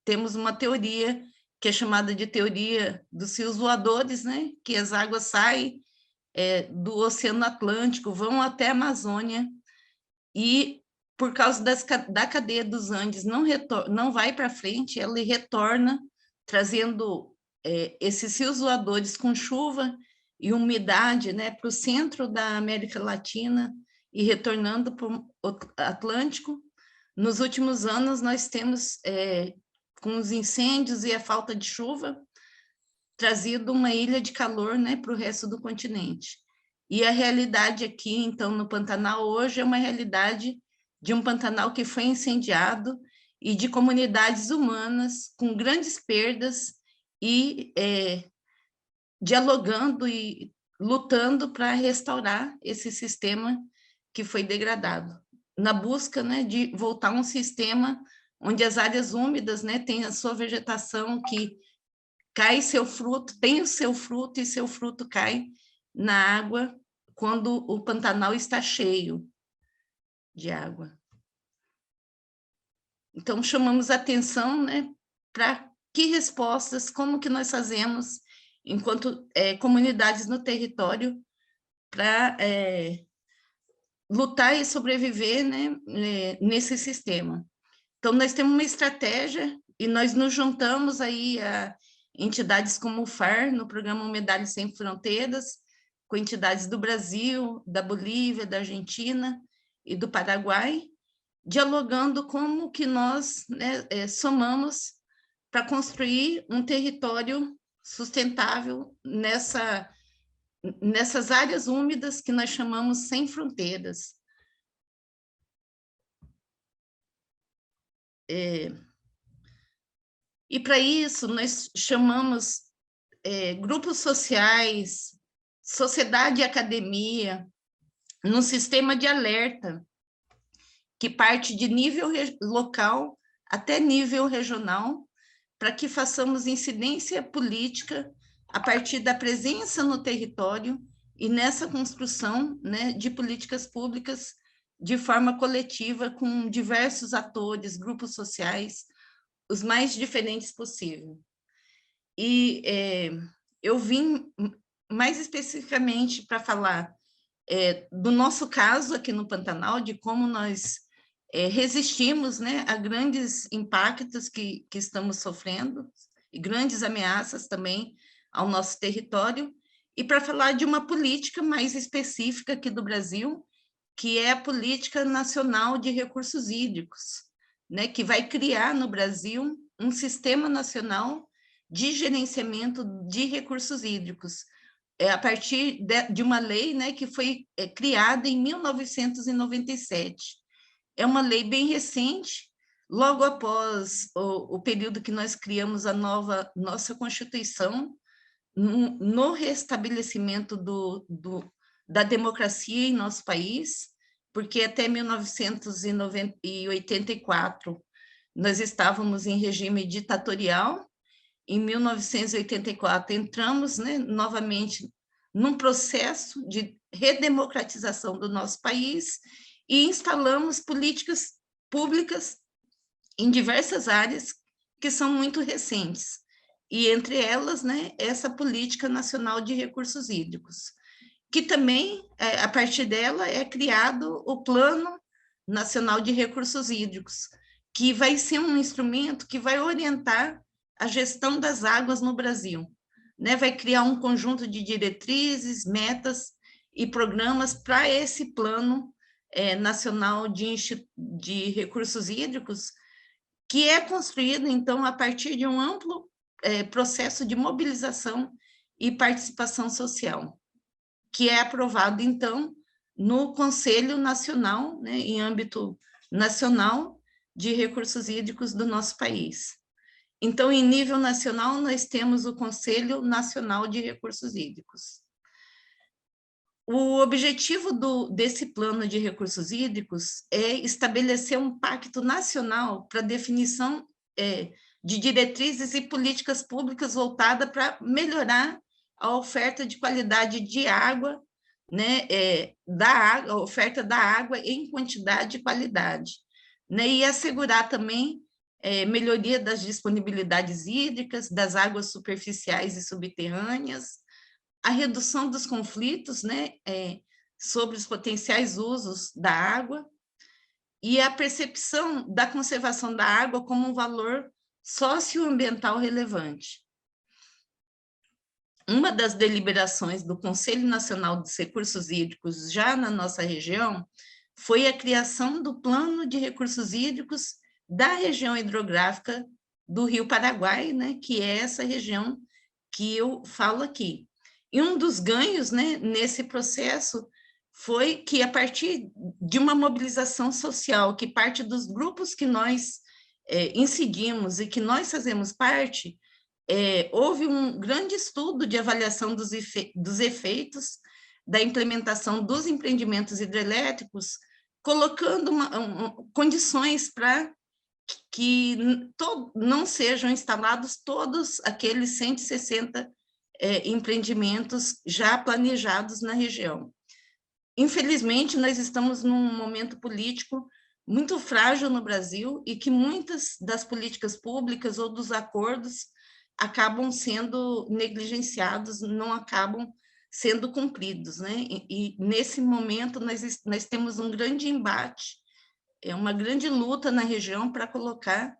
temos uma teoria que é chamada de teoria dos rios voadores, né? Que as águas saem do Oceano Atlântico, vão até a Amazônia, e por causa da cadeia dos Andes não vai para frente, ela retorna, trazendo esses rios voadores com chuva e umidade, né, para o centro da América Latina e retornando para o Atlântico. Nos últimos anos, nós temos, com os incêndios e a falta de chuva, trazido uma ilha de calor, né, para o resto do continente. E a realidade aqui, então, no Pantanal, hoje, é uma realidade de um Pantanal que foi incendiado e de comunidades humanas com grandes perdas e dialogando e lutando para restaurar esse sistema que foi degradado, na busca, né, de voltar a um sistema onde as áreas úmidas, né, têm a sua vegetação que cai seu fruto, tem o seu fruto, e seu fruto cai na água quando o Pantanal está cheio de água. Então, chamamos atenção, né, para que respostas, como que nós fazemos, enquanto comunidades no território, para lutar e sobreviver, né, nesse sistema. Então, nós temos uma estratégia e nós nos juntamos aí a entidades como o FAR, no programa Umidade Sem Fronteiras, com entidades do Brasil, da Bolívia, da Argentina e do Paraguai, dialogando como que nós, né, somamos para construir um território sustentável nessas áreas úmidas que nós chamamos sem fronteiras. E para isso nós chamamos grupos sociais, sociedade e academia, num sistema de alerta, que parte de nível local até nível regional, para que façamos incidência política a partir da presença no território e nessa construção, né, de políticas públicas de forma coletiva, com diversos atores, grupos sociais, os mais diferentes possível. E eu vim mais especificamente para falar do nosso caso aqui no Pantanal, de como nós resistimos, né, a grandes impactos que estamos sofrendo, e grandes ameaças também ao nosso território, e para falar de uma política mais específica aqui do Brasil, que é a Política Nacional de Recursos Hídricos, né, que vai criar no Brasil um sistema nacional de gerenciamento de recursos hídricos, a partir de uma lei, né, que foi criada em 1997. É uma lei bem recente, logo após o período que nós criamos nossa Constituição, no restabelecimento da democracia em nosso país, porque até 1984 nós estávamos em regime ditatorial. Em 1984 entramos, né, novamente num processo de redemocratização do nosso país e instalamos políticas públicas em diversas áreas que são muito recentes, e entre elas, né, essa Política Nacional de Recursos Hídricos, que também, a partir dela, é criado o Plano Nacional de Recursos Hídricos, que vai ser um instrumento que vai orientar a gestão das águas no Brasil, né? Vai criar um conjunto de diretrizes, metas e programas para esse Plano Nacional de Recursos Hídricos, que é construído, então, a partir de um amplo processo de mobilização e participação social, que é aprovado, então, no Conselho Nacional, né, em âmbito nacional, de recursos hídricos do nosso país. Então, em nível nacional, nós temos o Conselho Nacional de Recursos Hídricos. O objetivo desse plano de recursos hídricos é estabelecer um pacto nacional para definição de diretrizes e políticas públicas voltadas para melhorar a oferta de qualidade de água, né, a oferta da água em quantidade e qualidade, né, e assegurar também melhoria das disponibilidades hídricas, das águas superficiais e subterrâneas, a redução dos conflitos, né, sobre os potenciais usos da água, e a percepção da conservação da água como um valor socioambiental relevante. Uma das deliberações do Conselho Nacional dos Recursos Hídricos, já na nossa região, foi a criação do Plano de Recursos Hídricos da região hidrográfica do Rio Paraguai, né, que é essa região que eu falo aqui. E um dos ganhos, né, nesse processo foi que, a partir de uma mobilização social, que parte dos grupos que nós incidimos e que nós fazemos parte, houve um grande estudo de avaliação dos efeitos da implementação dos empreendimentos hidrelétricos, colocando condições para que não sejam instalados todos aqueles 160 empreendimentos já planejados na região. Infelizmente, nós estamos num momento político muito frágil no Brasil e que muitas das políticas públicas ou dos acordos acabam sendo negligenciados, não acabam sendo cumpridos, né? E nesse momento nós temos um grande embate, uma grande luta na região para colocar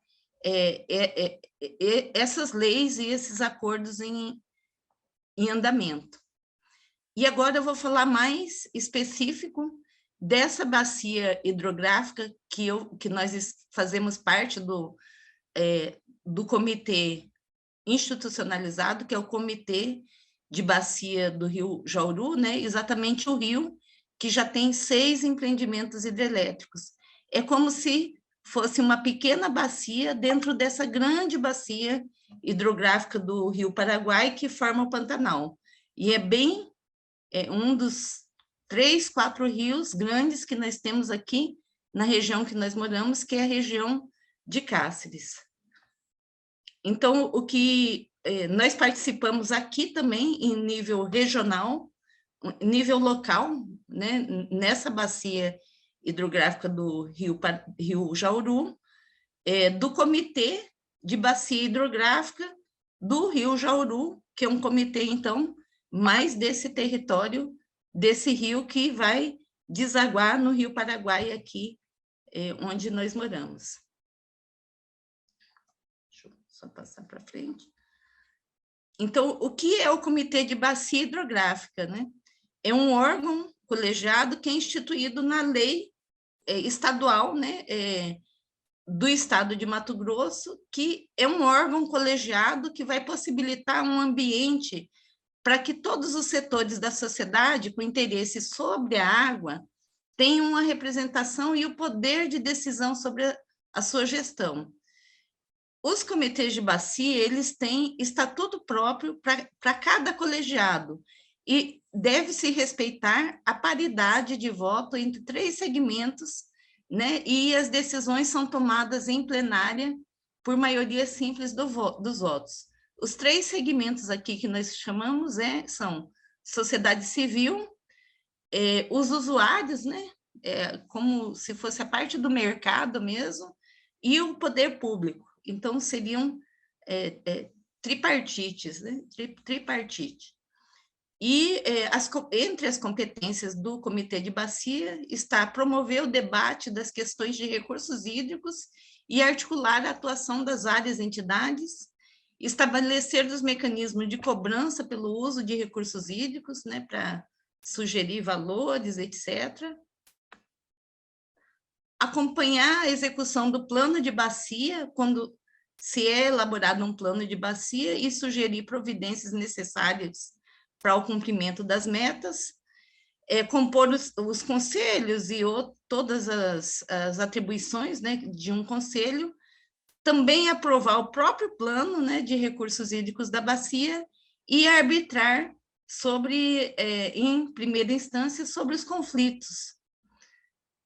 essas leis e esses acordos em andamento. E agora eu vou falar mais específico dessa bacia hidrográfica que nós fazemos parte do comitê institucionalizado, que é o Comitê de Bacia do Rio Jauru, né? Exatamente o rio que já tem 6 empreendimentos hidrelétricos. É como se fosse uma pequena bacia dentro dessa grande bacia hidrográfica do Rio Paraguai, que forma o Pantanal. E é um dos 3, 4 rios grandes que nós temos aqui na região que nós moramos, que é a região de Cáceres. Então, o que nós participamos aqui também em nível regional, nível local, né, nessa bacia hidrográfica do Rio Jauru, do Comitê de Bacia Hidrográfica do Rio Jauru, que é um comitê, então, mais desse território, desse rio que vai desaguar no Rio Paraguai, aqui onde nós moramos. Deixa eu só passar para frente. Então, o que é o Comitê de Bacia Hidrográfica, né? É um órgão colegiado que é instituído na lei estadual, né, do Estado de Mato Grosso, que é um órgão colegiado que vai possibilitar um ambiente para que todos os setores da sociedade com interesse sobre a água tenham uma representação e o poder de decisão sobre a sua gestão. Os comitês de bacia, eles têm estatuto próprio para cada colegiado e deve-se respeitar a paridade de voto entre 3 segmentos, né? E as decisões são tomadas em plenária por maioria simples dos votos. Os 3 segmentos aqui que nós chamamos são sociedade civil, os usuários, né? Como se fosse a parte do mercado mesmo, e o poder público. Então, seriam tripartites, né? Tripartite. E entre as competências do Comitê de Bacia está promover o debate das questões de recursos hídricos e articular a atuação das várias entidades, estabelecer os mecanismos de cobrança pelo uso de recursos hídricos, né, para sugerir valores, etc. Acompanhar a execução do plano de bacia, quando se é elaborado um plano de bacia, e sugerir providências necessárias para o cumprimento das metas, compor os conselhos e todas as atribuições, né, de um conselho, também aprovar o próprio plano, né, de recursos hídricos da bacia e arbitrar sobre, em primeira instância, sobre os conflitos.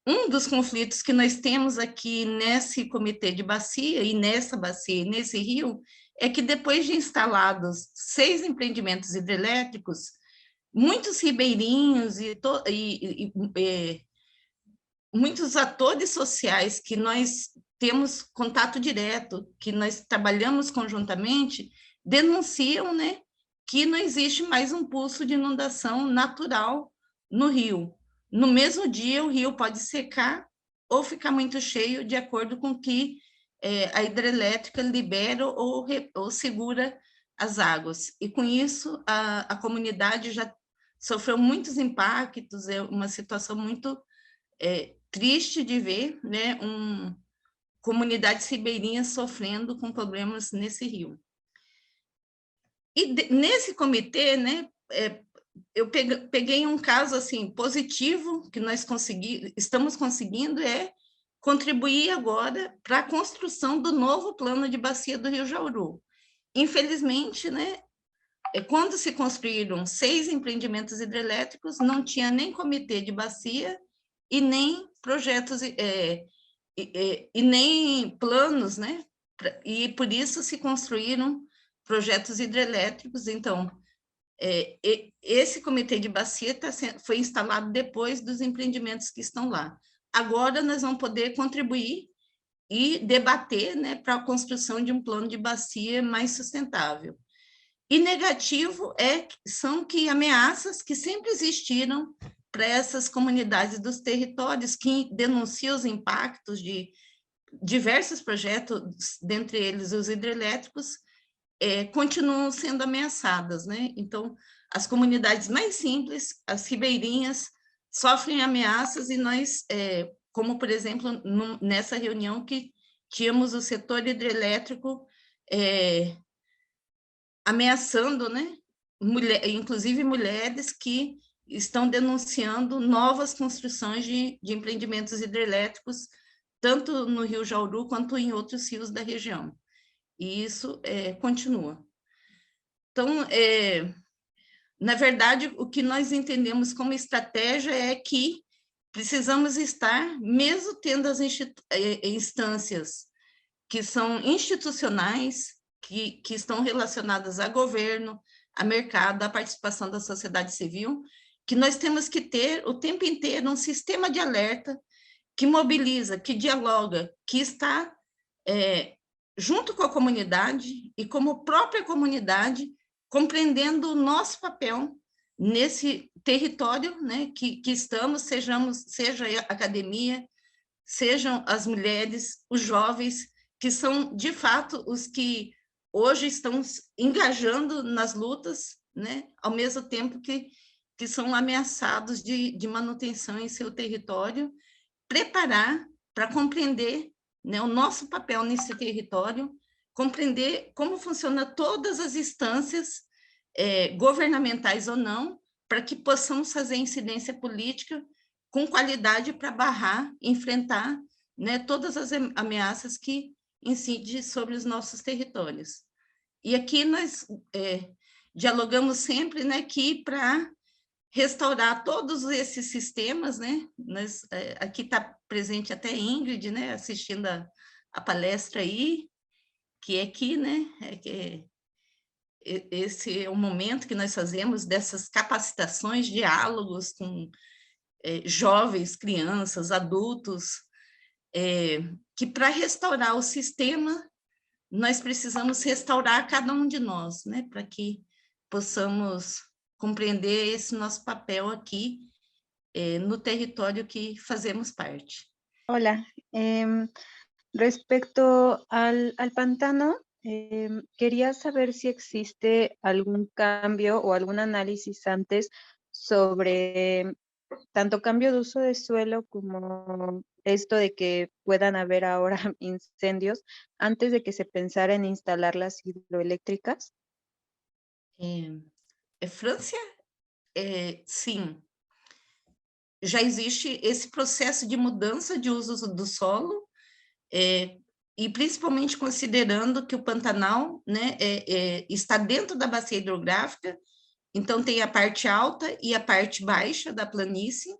Um dos conflitos que nós temos aqui nesse comitê de bacia, e nessa bacia, e nesse rio, é que depois de instalados 6 empreendimentos hidrelétricos, muitos ribeirinhos e muitos atores sociais que nós temos contato direto, que nós trabalhamos conjuntamente, denunciam, né, que não existe mais um pulso de inundação natural no rio. No mesmo dia, o rio pode secar ou ficar muito cheio, de acordo com que a hidrelétrica libera ou segura as águas. E, com isso, a comunidade já sofreu muitos impactos, é uma situação muito triste de ver, né, comunidades ribeirinhas sofrendo com problemas nesse rio. E nesse comitê, né, eu peguei um caso assim positivo que nós estamos conseguindo contribuir agora para a construção do novo plano de bacia do Rio Jauru. Infelizmente, né, quando se construíram 6 empreendimentos hidrelétricos, não tinha nem comitê de bacia e nem projetos e nem planos, né? E por isso se construíram projetos hidrelétricos. Então, esse comitê de bacia foi instalado depois dos empreendimentos que estão lá. Agora nós vamos poder contribuir e debater, né, para a construção de um plano de bacia mais sustentável. E negativo são que ameaças que sempre existiram para essas comunidades dos territórios que denunciam os impactos de diversos projetos, dentre eles os hidrelétricos, continuam sendo ameaçadas, né? Então, as comunidades mais simples, as ribeirinhas, sofrem ameaças e nós, como, por exemplo, nessa reunião que tínhamos o setor hidrelétrico ameaçando, né? Inclusive mulheres que estão denunciando novas construções de empreendimentos hidrelétricos, tanto no Rio Jauru quanto em outros rios da região. E isso continua. Então, na verdade, o que nós entendemos como estratégia é que precisamos estar, mesmo tendo as instâncias que são institucionais, que estão relacionadas a governo, a mercado, a participação da sociedade civil, que nós temos que ter o tempo inteiro um sistema de alerta que mobiliza, que dialoga, que está junto com a comunidade e como própria comunidade, compreendendo o nosso papel nesse território, né, que estamos, seja a academia, sejam as mulheres, os jovens, que são, de fato, os que hoje estão engajando nas lutas, né, ao mesmo tempo que são ameaçados de manutenção em seu território, preparar para compreender, né, o nosso papel nesse território, compreender como funcionam todas as instâncias, governamentais ou não, para que possamos fazer incidência política com qualidade para barrar, enfrentar, né, todas as ameaças que incidem sobre os nossos territórios. E aqui nós dialogamos sempre, né, que para restaurar todos esses sistemas, né, aqui está presente até Ingrid, né, assistindo a palestra aí, que é aqui, né, esse é o momento que nós fazemos dessas capacitações, diálogos com jovens, crianças, adultos, que para restaurar o sistema, nós precisamos restaurar cada um de nós, né, para que possamos compreender esse nosso papel aqui no território que fazemos parte. Hola, respecto al pantano, quería saber si existe algún cambio o algún análisis antes sobre tanto cambio de uso de suelo como esto de que puedan haber ahora incendios antes de que se pensara en instalar las hidroeléctricas. França, sim. Já existe esse processo de mudança de uso do solo, e principalmente considerando que o Pantanal, né, está dentro da bacia hidrográfica, então tem a parte alta e a parte baixa da planície,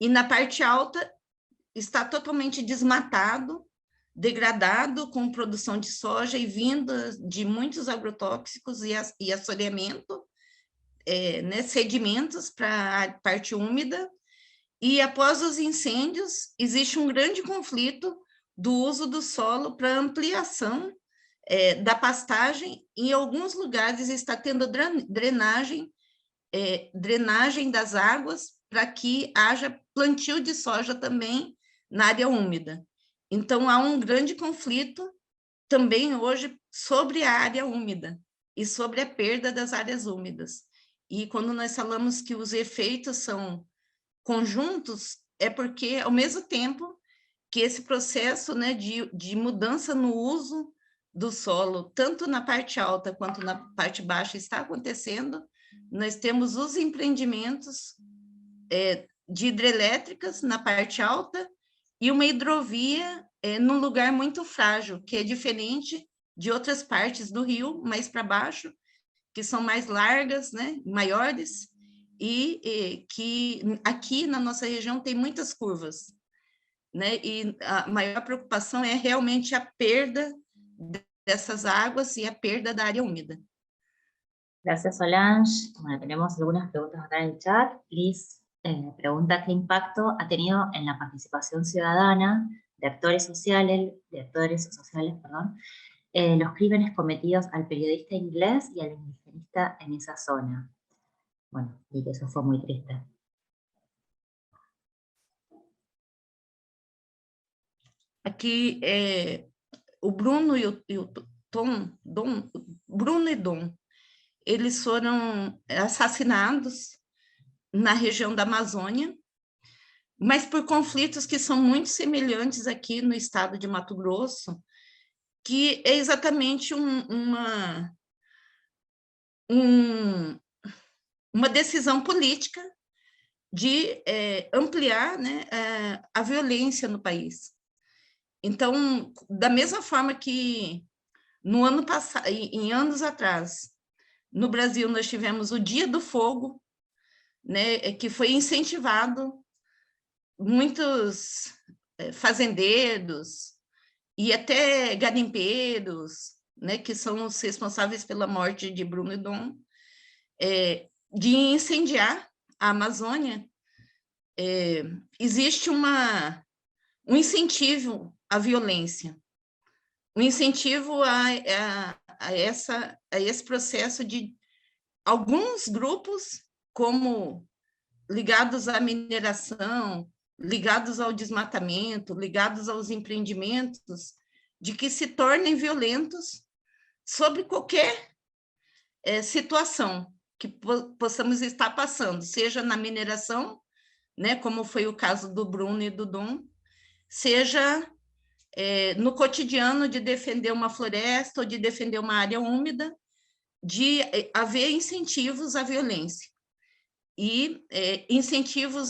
e na parte alta está totalmente desmatado, degradado, com produção de soja e vinda de muitos agrotóxicos e assoreamento, né, sedimentos para a parte úmida. E após os incêndios, existe um grande conflito do uso do solo para ampliação da pastagem. Em alguns lugares está tendo drenagem das águas para que haja plantio de soja também na área úmida. Então, há um grande conflito também hoje sobre a área úmida e sobre a perda das áreas úmidas. E quando nós falamos que os efeitos são conjuntos, é porque, ao mesmo tempo que esse processo, né, de mudança no uso do solo, tanto na parte alta quanto na parte baixa, está acontecendo, nós temos os empreendimentos de hidrelétricas na parte alta e uma hidrovia num lugar muito frágil, que é diferente de outras partes do rio, mais para baixo, que são mais largas, né, maiores, e que aqui na nossa região tem muitas curvas. né? E a maior preocupação é realmente a perda dessas águas y a perda da área úmida. Gracias, Solange. Bueno, tenemos algunas preguntas acá en el chat. Liz pregunta qué impacto ha tenido en la participación ciudadana de actores sociales, los crímenes cometidos al periodista inglés y al indigenista en esa zona. Bueno, y que eso fue muy triste. Aqui, o Bruno e o Bruno e Dom, eles foram assassinados na região da Amazônia, mas por conflitos que são muito semelhantes aqui no estado de Mato Grosso, que é exatamente uma decisão política de ampliar, né, a violência no país. Então, da mesma forma que no ano passado, em anos atrás, no Brasil nós tivemos o Dia do Fogo, né, que foi incentivado muitos fazendeiros e até garimpeiros, né, que são os responsáveis pela morte de Bruno e Dom, de incendiar a Amazônia. Existe um incentivo à violência, um incentivo a esse processo de alguns grupos, como ligados à mineração, ligados ao desmatamento, ligados aos empreendimentos, de que se tornem violentos sobre qualquer situação que possamos estar passando, seja na mineração, né, como foi o caso do Bruno e do Dom, seja no cotidiano de defender uma floresta ou de defender uma área úmida, de haver incentivos à violência e incentivos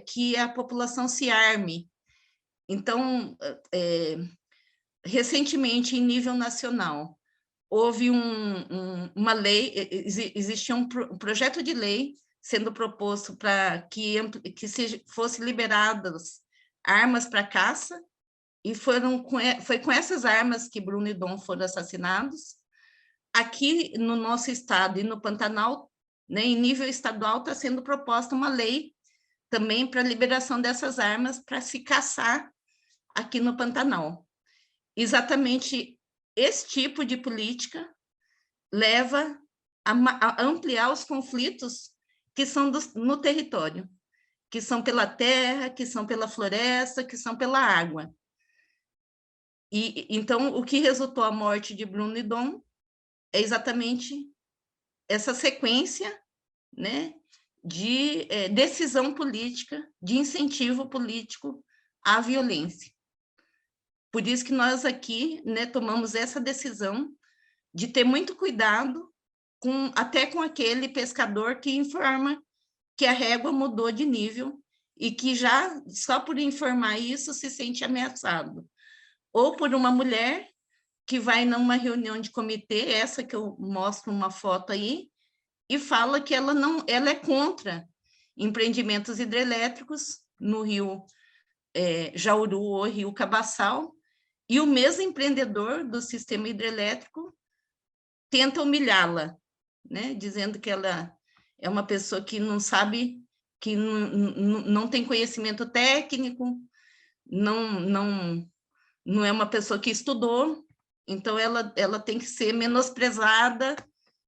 que a população se arme. Então, recentemente, em nível nacional, houve uma lei, existia um projeto de lei sendo proposto para que fossem liberadas armas para caça, e foi com essas armas que Bruno e Dom foram assassinados. Aqui no nosso estado e no Pantanal, né, em nível estadual, está sendo proposta uma lei também para a liberação dessas armas para se caçar aqui no Pantanal. Exatamente esse tipo de política leva a ampliar os conflitos que são no território, que são pela terra, que são pela floresta, que são pela água. E então, o que resultou a morte de Bruno e Dom é exatamente essa sequência, né, de decisão política, de incentivo político à violência. Por isso que nós aqui, né, tomamos essa decisão de ter muito cuidado até com aquele pescador que informa que a régua mudou de nível e que já, só por informar isso, se sente ameaçado. Ou por uma mulher que vai numa reunião de comitê, essa que eu mostro uma foto aí, e fala que ela é contra empreendimentos hidrelétricos no rio Jauru ou rio Cabaçal, e o mesmo empreendedor do sistema hidrelétrico tenta humilhá-la, né, dizendo que ela é uma pessoa que não sabe, que não tem conhecimento técnico, não é uma pessoa que estudou, então ela tem que ser menosprezada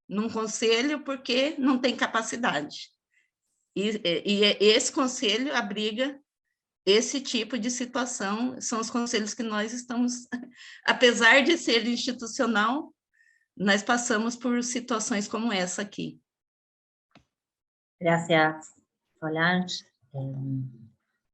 num conselho porque não tem capacidade. E esse conselho abriga esse tipo de situação, são os conselhos que nós estamos, apesar de ser institucional, nós passamos por situações como essa aqui. Gracias, Solange.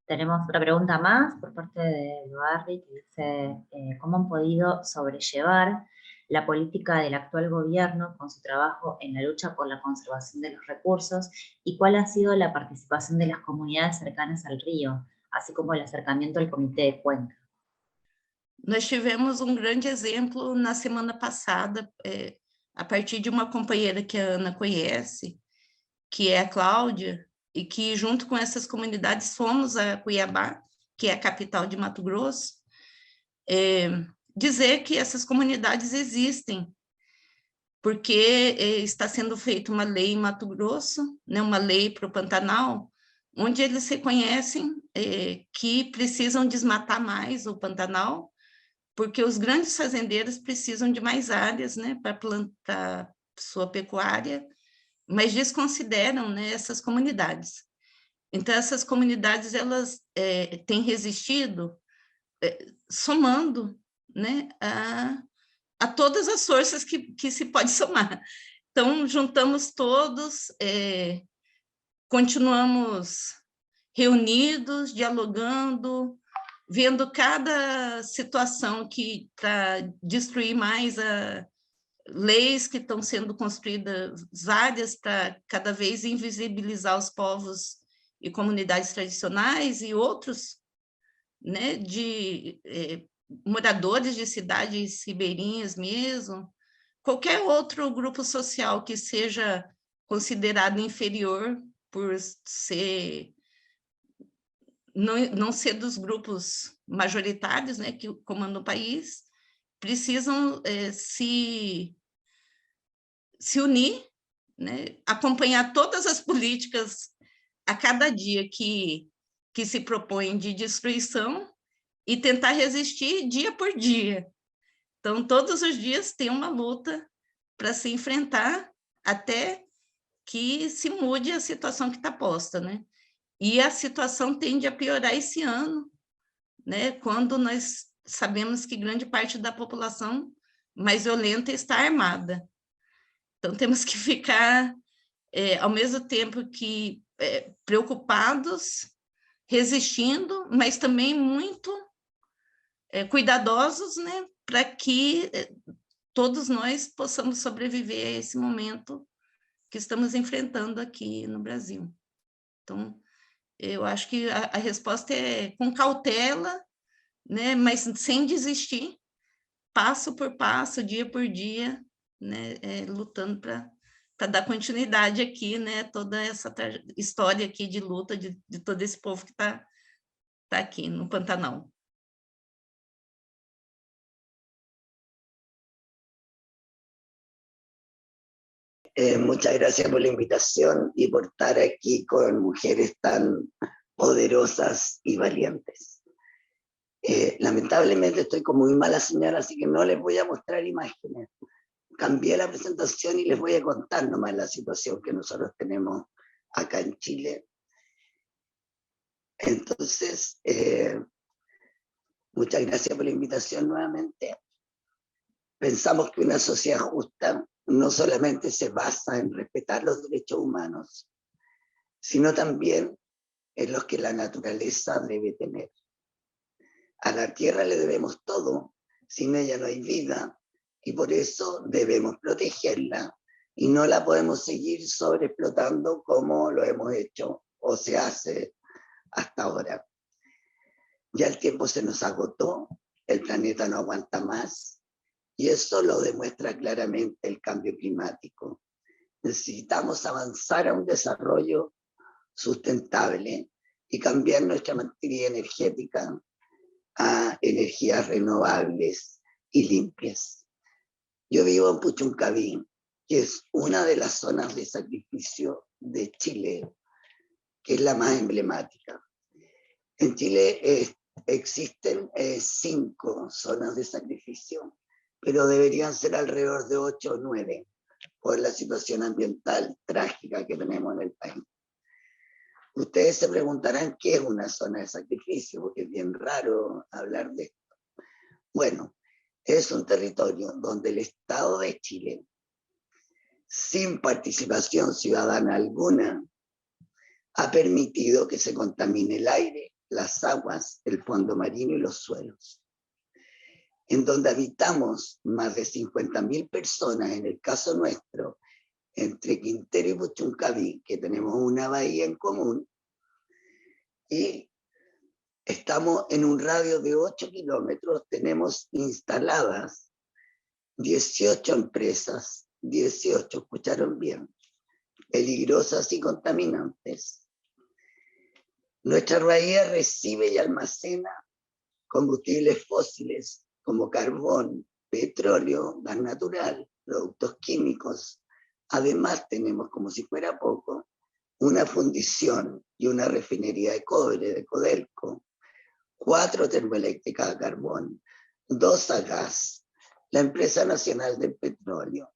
Tenemos otra pregunta más por parte de Eduardo, que dice, ¿cómo han podido sobrellevar la política del actual gobierno con su trabajo en la lucha por la conservación de los recursos y cuál ha sido la participación de las comunidades cercanas al río, así como el acercamiento al Comité de Cuenca? Nós tivemos grande exemplo na semana passada, a partir de uma companheira que a Ana conhece, que é a Cláudia, e que junto com essas comunidades fomos a Cuiabá que é a capital de Mato Grosso, dizer que essas comunidades existem, porque está sendo feita uma lei em Mato Grosso, né, uma lei para o Pantanal, onde eles reconhecem que precisam desmatar mais o Pantanal, porque os grandes fazendeiros precisam de mais áreas, né, para plantar sua pecuária, mas desconsideram, né, essas comunidades. Então, essas comunidades, elas têm resistido somando, né, a todas as forças que se pode somar. Então, juntamos todos, continuamos reunidos, dialogando, vendo cada situação que para destruir mais leis que estão sendo construídas várias para cada vez invisibilizar os povos e comunidades tradicionais e outros, né, de moradores de cidades ribeirinhas mesmo, qualquer outro grupo social que seja considerado inferior por ser não ser dos grupos majoritários, né, que comandam o país, precisam se unir, né, acompanhar todas as políticas a cada dia que se propõem de destruição e tentar resistir dia por dia. Então, todos os dias tem uma luta para se enfrentar até que se mude a situação que está posta, né? E a situação tende a piorar esse ano, né? Quando nós sabemos que grande parte da população mais violenta está armada. Então, temos que ficar, ao mesmo tempo que preocupados, resistindo, mas também muito cuidadosos, né? Para que todos nós possamos sobreviver a esse momento que estamos enfrentando aqui no Brasil. Então, eu acho que a resposta é com cautela, né, mas sem desistir, passo por passo, dia por dia, né, lutando para dar continuidade aqui, né, toda essa história aqui de luta de todo esse povo que está aqui no Pantanal. Muchas gracias por la invitación y por estar aquí con mujeres tan poderosas y valientes. Lamentablemente estoy con muy mala señal, así que no les voy a mostrar imágenes. Cambié la presentación y les voy a contar nomás la situación que nosotros tenemos acá en Chile. Entonces, muchas gracias por la invitación nuevamente. Pensamos que una sociedad justa no solamente se basa en respetar los derechos humanos, sino también en los que la naturaleza debe tener. A la tierra le debemos todo, sin ella no hay vida, y por eso debemos protegerla, y no la podemos seguir sobreexplotando como lo hemos hecho o se hace hasta ahora. Ya el tiempo se nos agotó, el planeta no aguanta más, y eso lo demuestra claramente el cambio climático. Necesitamos avanzar a un desarrollo sustentable y cambiar nuestra materia energética a energías renovables y limpias. Yo vivo en Puchuncaví, que es una de las zonas de sacrificio de Chile, que es la más emblemática. En Chile existen 5 zonas de sacrificio, pero deberían ser alrededor de 8 o 9, por la situación ambiental trágica que tenemos en el país. Ustedes se preguntarán qué es una zona de sacrificio, porque es bien raro hablar de esto. Bueno, es un territorio donde el Estado de Chile, sin participación ciudadana alguna, ha permitido que se contamine el aire, las aguas, el fondo marino y los suelos. En donde habitamos más de 50.000 personas, en el caso nuestro, entre Quintero y Puchuncaví, que tenemos una bahía en común, y estamos en un radio de 8 kilómetros, tenemos instaladas 18 empresas, 18, escucharon bien, peligrosas y contaminantes. Nuestra bahía recibe y almacena combustibles fósiles como carbón, petróleo, gas natural, productos químicos. Además tenemos, como si fuera poco, una fundición y una refinería de cobre de Codelco, 4 termoeléctricas a carbón, 2 a gas, la Empresa Nacional del Petróleo,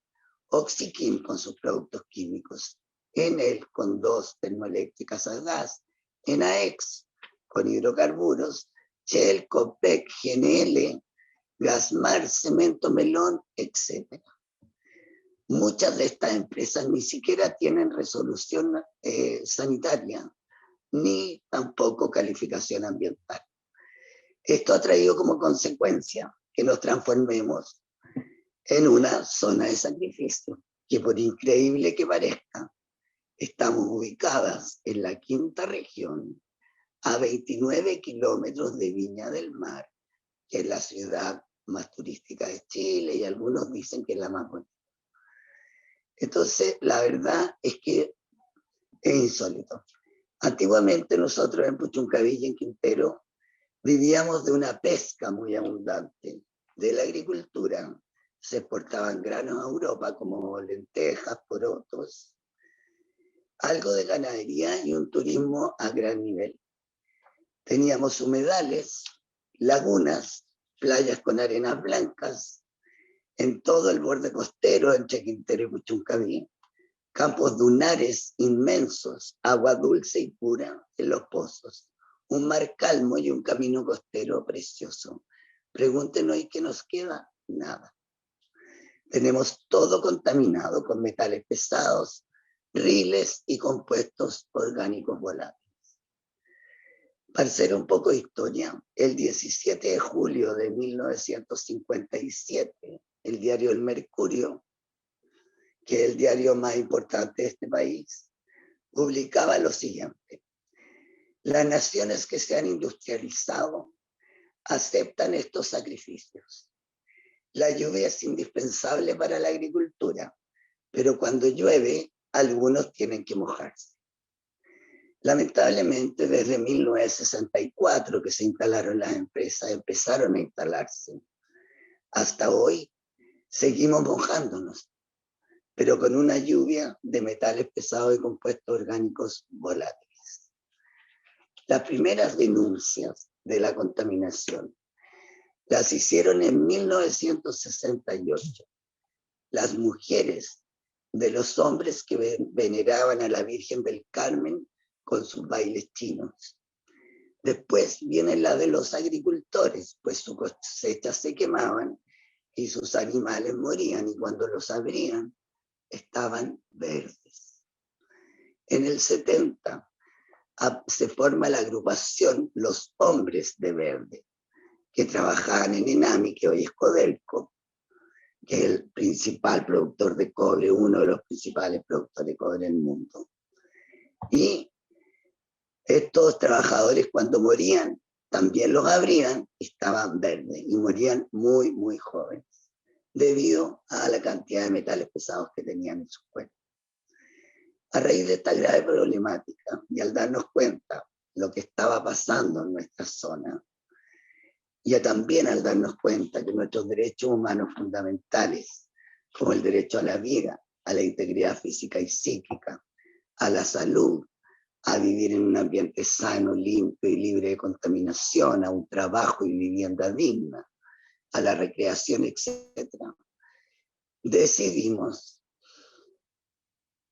Oxiquim con sus productos químicos, Enel con 2 termoeléctricas a gas, Enaex con hidrocarburos, Shell, Copec, GNL, Gasmar, Cemento Melón, etc. Muchas de estas empresas ni siquiera tienen resolución sanitaria, ni tampoco calificación ambiental. Esto ha traído como consecuencia que nos transformemos en una zona de sacrificio, que por increíble que parezca, estamos ubicadas en la 5ª región, a 29 kilómetros de Viña del Mar, que es la ciudad más turística de Chile, y algunos dicen que es la más bonita. Entonces, la verdad es que es insólito. Antiguamente nosotros en Puchuncaví y en Quintero vivíamos de una pesca muy abundante, de la agricultura. Se exportaban granos a Europa como lentejas, porotos, algo de ganadería y un turismo a gran nivel. Teníamos humedales, lagunas, playas con arenas blancas en todo el borde costero entre Quintero y Puchuncaví, campos dunares inmensos, agua dulce y pura en los pozos, un mar calmo y un camino costero precioso. Pregúntenos, ¿y qué nos queda? Nada. Tenemos todo contaminado con metales pesados, riles y compuestos orgánicos volátiles. Para hacer un poco de historia, el 17 de julio de 1957, el diario El Mercurio, que es el diario más importante de este país, publicaba lo siguiente: las naciones que se han industrializado aceptan estos sacrificios. La lluvia es indispensable para la agricultura, pero cuando llueve, algunos tienen que mojarse. Lamentablemente, desde 1964 que se instalaron las empresas, empezaron a instalarse, hasta hoy seguimos mojándonos, pero con una lluvia de metales pesados y compuestos orgánicos volátiles. Las primeras denuncias de la contaminación las hicieron en 1968 las mujeres de los hombres que veneraban a la Virgen del Carmen con sus bailes chinos. Después viene la de los agricultores, pues sus cosechas se quemaban y sus animales morían, y cuando los abrían estaban verdes. En el 70 se forma la agrupación Los Hombres de Verde, que trabajaban en Enami, que hoy es Codelco, que es el principal productor de cobre, uno de los principales productores de cobre del mundo. Y estos trabajadores, cuando morían, también los abrían, estaban verdes y morían muy, muy jóvenes, debido a la cantidad de metales pesados que tenían en sus cuerpos. A raíz de esta grave problemática, y al darnos cuenta lo que estaba pasando en nuestra zona, y también al darnos cuenta que nuestros derechos humanos fundamentales, como el derecho a la vida, a la integridad física y psíquica, a la salud, a vivir en un ambiente sano, limpio y libre de contaminación, a un trabajo y vivienda digna, a la recreación, etc., decidimos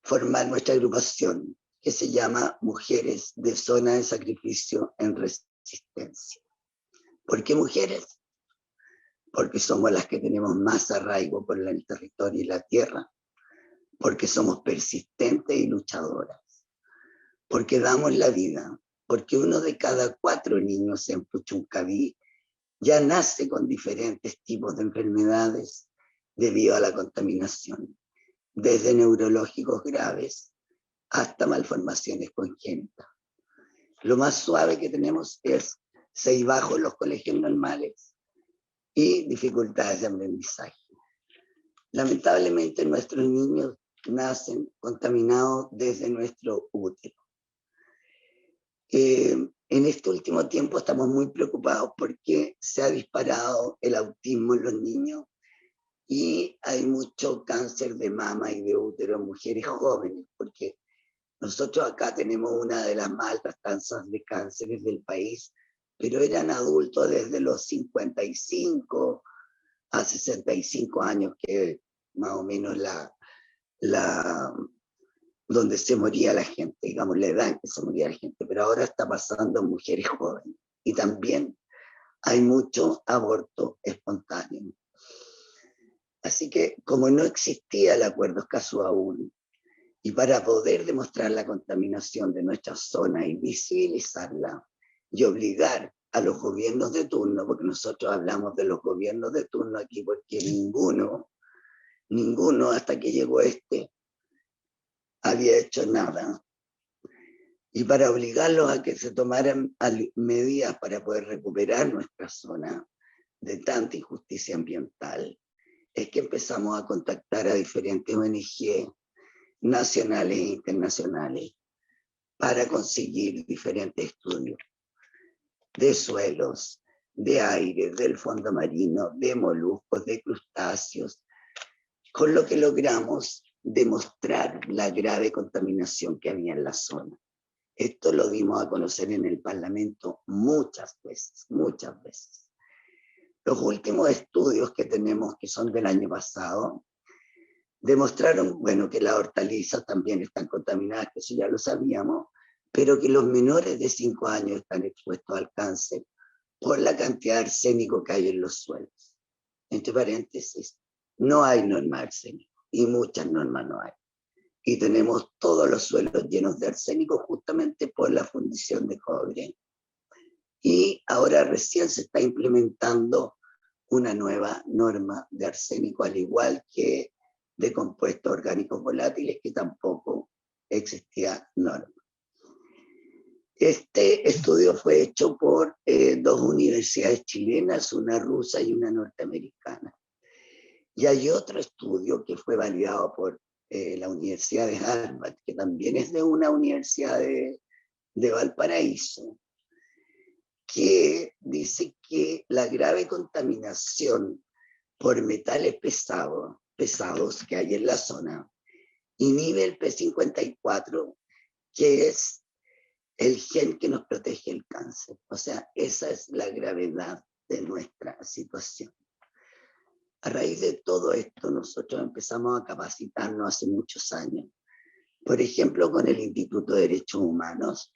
formar nuestra agrupación, que se llama Mujeres de Zona de Sacrificio en Resistencia. ¿Por qué mujeres? Porque somos las que tenemos más arraigo por el territorio y la tierra, porque somos persistentes y luchadoras, porque damos la vida, porque 1 de cada 4 niños en Puchuncaví ya nace con diferentes tipos de enfermedades debido a la contaminación, desde neurológicos graves hasta malformaciones congénitas. Lo más suave que tenemos es 6 bajos en los colegios normales y dificultades de aprendizaje. Lamentablemente nuestros niños nacen contaminados desde nuestro útero. En este último tiempo estamos muy preocupados porque se ha disparado el autismo en los niños y hay mucho cáncer de mama y de útero en mujeres jóvenes, porque nosotros acá tenemos una de las más altas tasas de cánceres del país, pero eran adultos desde los 55 a 65 años, que es más o menos donde se moría la gente, digamos, la edad en que se moría la gente, pero ahora está pasando en mujeres jóvenes. Y también hay mucho aborto espontáneo. Así que, como no existía el acuerdo Escazú aún, y para poder demostrar la contaminación de nuestra zona y visibilizarla y obligar a los gobiernos de turno, porque nosotros hablamos de los gobiernos de turno aquí, porque ninguno hasta que llegó este había hecho nada. Y para obligarlos a que se tomaran medidas para poder recuperar nuestra zona de tanta injusticia ambiental, es que empezamos a contactar a diferentes ONG nacionales e internacionales para conseguir diferentes estudios de suelos, de aire, del fondo marino, de moluscos, de crustáceos, con lo que logramos demostrar la grave contaminación que había en la zona. Esto lo dimos a conocer en el Parlamento muchas veces, muchas veces. Los últimos estudios que tenemos, que son del año pasado, demostraron, bueno, que las hortalizas también están contaminadas, que eso ya lo sabíamos, pero que los menores de 5 años están expuestos al cáncer por la cantidad de arsénico que hay en los suelos. Entre paréntesis, no hay norma de arsénico, y muchas normas no hay. Y tenemos todos los suelos llenos de arsénico justamente por la fundición de cobre. Y ahora recién se está implementando una nueva norma de arsénico, al igual que de compuestos orgánicos volátiles, que tampoco existía norma. Este estudio fue hecho por 2 universidades chilenas, una rusa y una norteamericana. Y hay otro estudio que fue validado por la Universidad de Harvard, que también es de una universidad de Valparaíso, que dice que la grave contaminación por metales pesados que hay en la zona inhibe el P54, que es el gen que nos protege el cáncer. O sea, esa es la gravedad de nuestra situación. A raíz de todo esto, nosotros empezamos a capacitarnos hace muchos años, por ejemplo, con el Instituto de Derechos Humanos,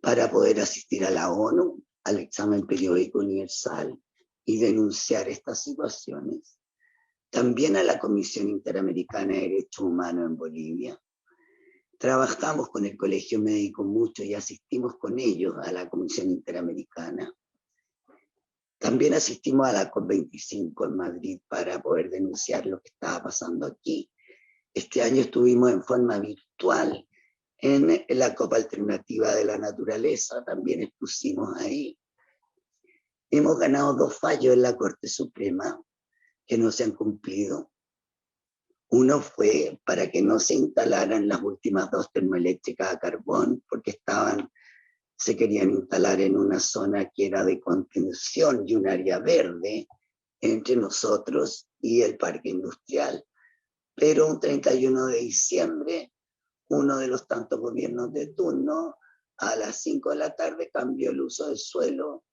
para poder asistir a la ONU, al examen periódico universal y denunciar estas situaciones. También a la Comisión Interamericana de Derechos Humanos en Bolivia. Trabajamos con el Colegio Médico mucho y asistimos con ellos a la Comisión Interamericana. También asistimos a la COP25 en Madrid para poder denunciar lo que estaba pasando aquí. Este año estuvimos en forma virtual en la COP Alternativa de la Naturaleza, también expusimos ahí. Hemos ganado 2 fallos en la Corte Suprema que no se han cumplido. Uno fue para que no se instalaran las últimas 2 termoeléctricas a carbón, porque se querían instalar en una zona que era de contención y un área verde entre nosotros y el parque industrial. Pero un 31 de diciembre, uno de los tantos gobiernos de turno, a las 5 de la tarde cambió el uso del suelo,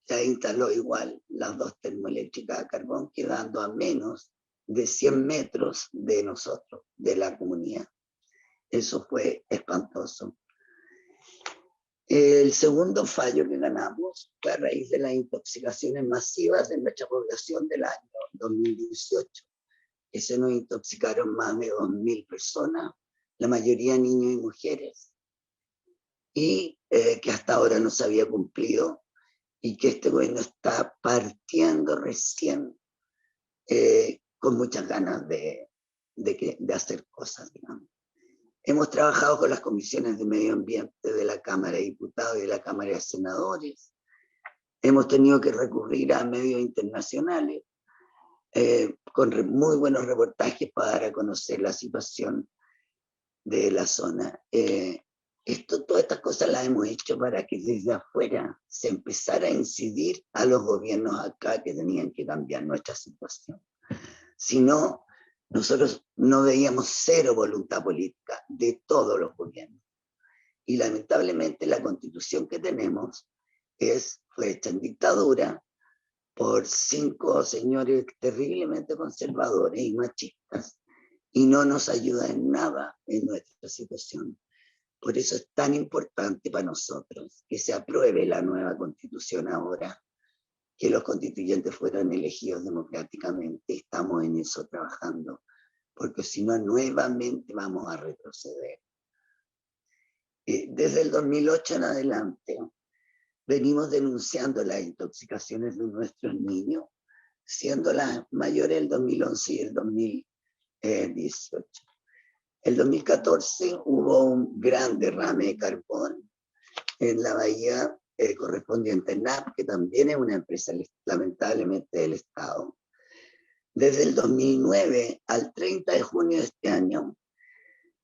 ya instaló igual las 2 termoeléctricas a carbón, quedando a menos de 100 metros de nosotros, de la comunidad. Eso fue espantoso. El segundo fallo que ganamos fue a raíz de las intoxicaciones masivas de nuestra población del año 2018, que se nos intoxicaron más de 2.000 personas, la mayoría niños y mujeres, y que hasta ahora no se había cumplido, y que este gobierno está partiendo recién con muchas ganas de hacer cosas, digamos. Hemos trabajado con las comisiones de medio ambiente de la Cámara de Diputados y de la Cámara de Senadores. Hemos tenido que recurrir a medios internacionales con muy buenos reportajes para dar a conocer la situación de la zona. Todas estas cosas las hemos hecho para que desde afuera se empezara a incidir a los gobiernos acá que tenían que cambiar nuestra situación. Si no, nosotros no veíamos cero voluntad política de todos los gobiernos. Y lamentablemente la constitución que tenemos fue hecha en dictadura por 5 señores terriblemente conservadores y machistas, y no nos ayuda en nada en nuestra situación. Por eso es tan importante para nosotros que se apruebe la nueva constitución ahora, que los constituyentes fueron elegidos democráticamente. Estamos en eso trabajando, porque si no, nuevamente vamos a retroceder. Desde el 2008 en adelante, venimos denunciando las intoxicaciones de nuestros niños, siendo las mayores el 2011 y el 2018. El 2014 hubo un gran derrame de carbón en la bahía correspondiente a NAP, que también es una empresa lamentablemente del Estado. Desde el 2009 al 30 de junio de este año,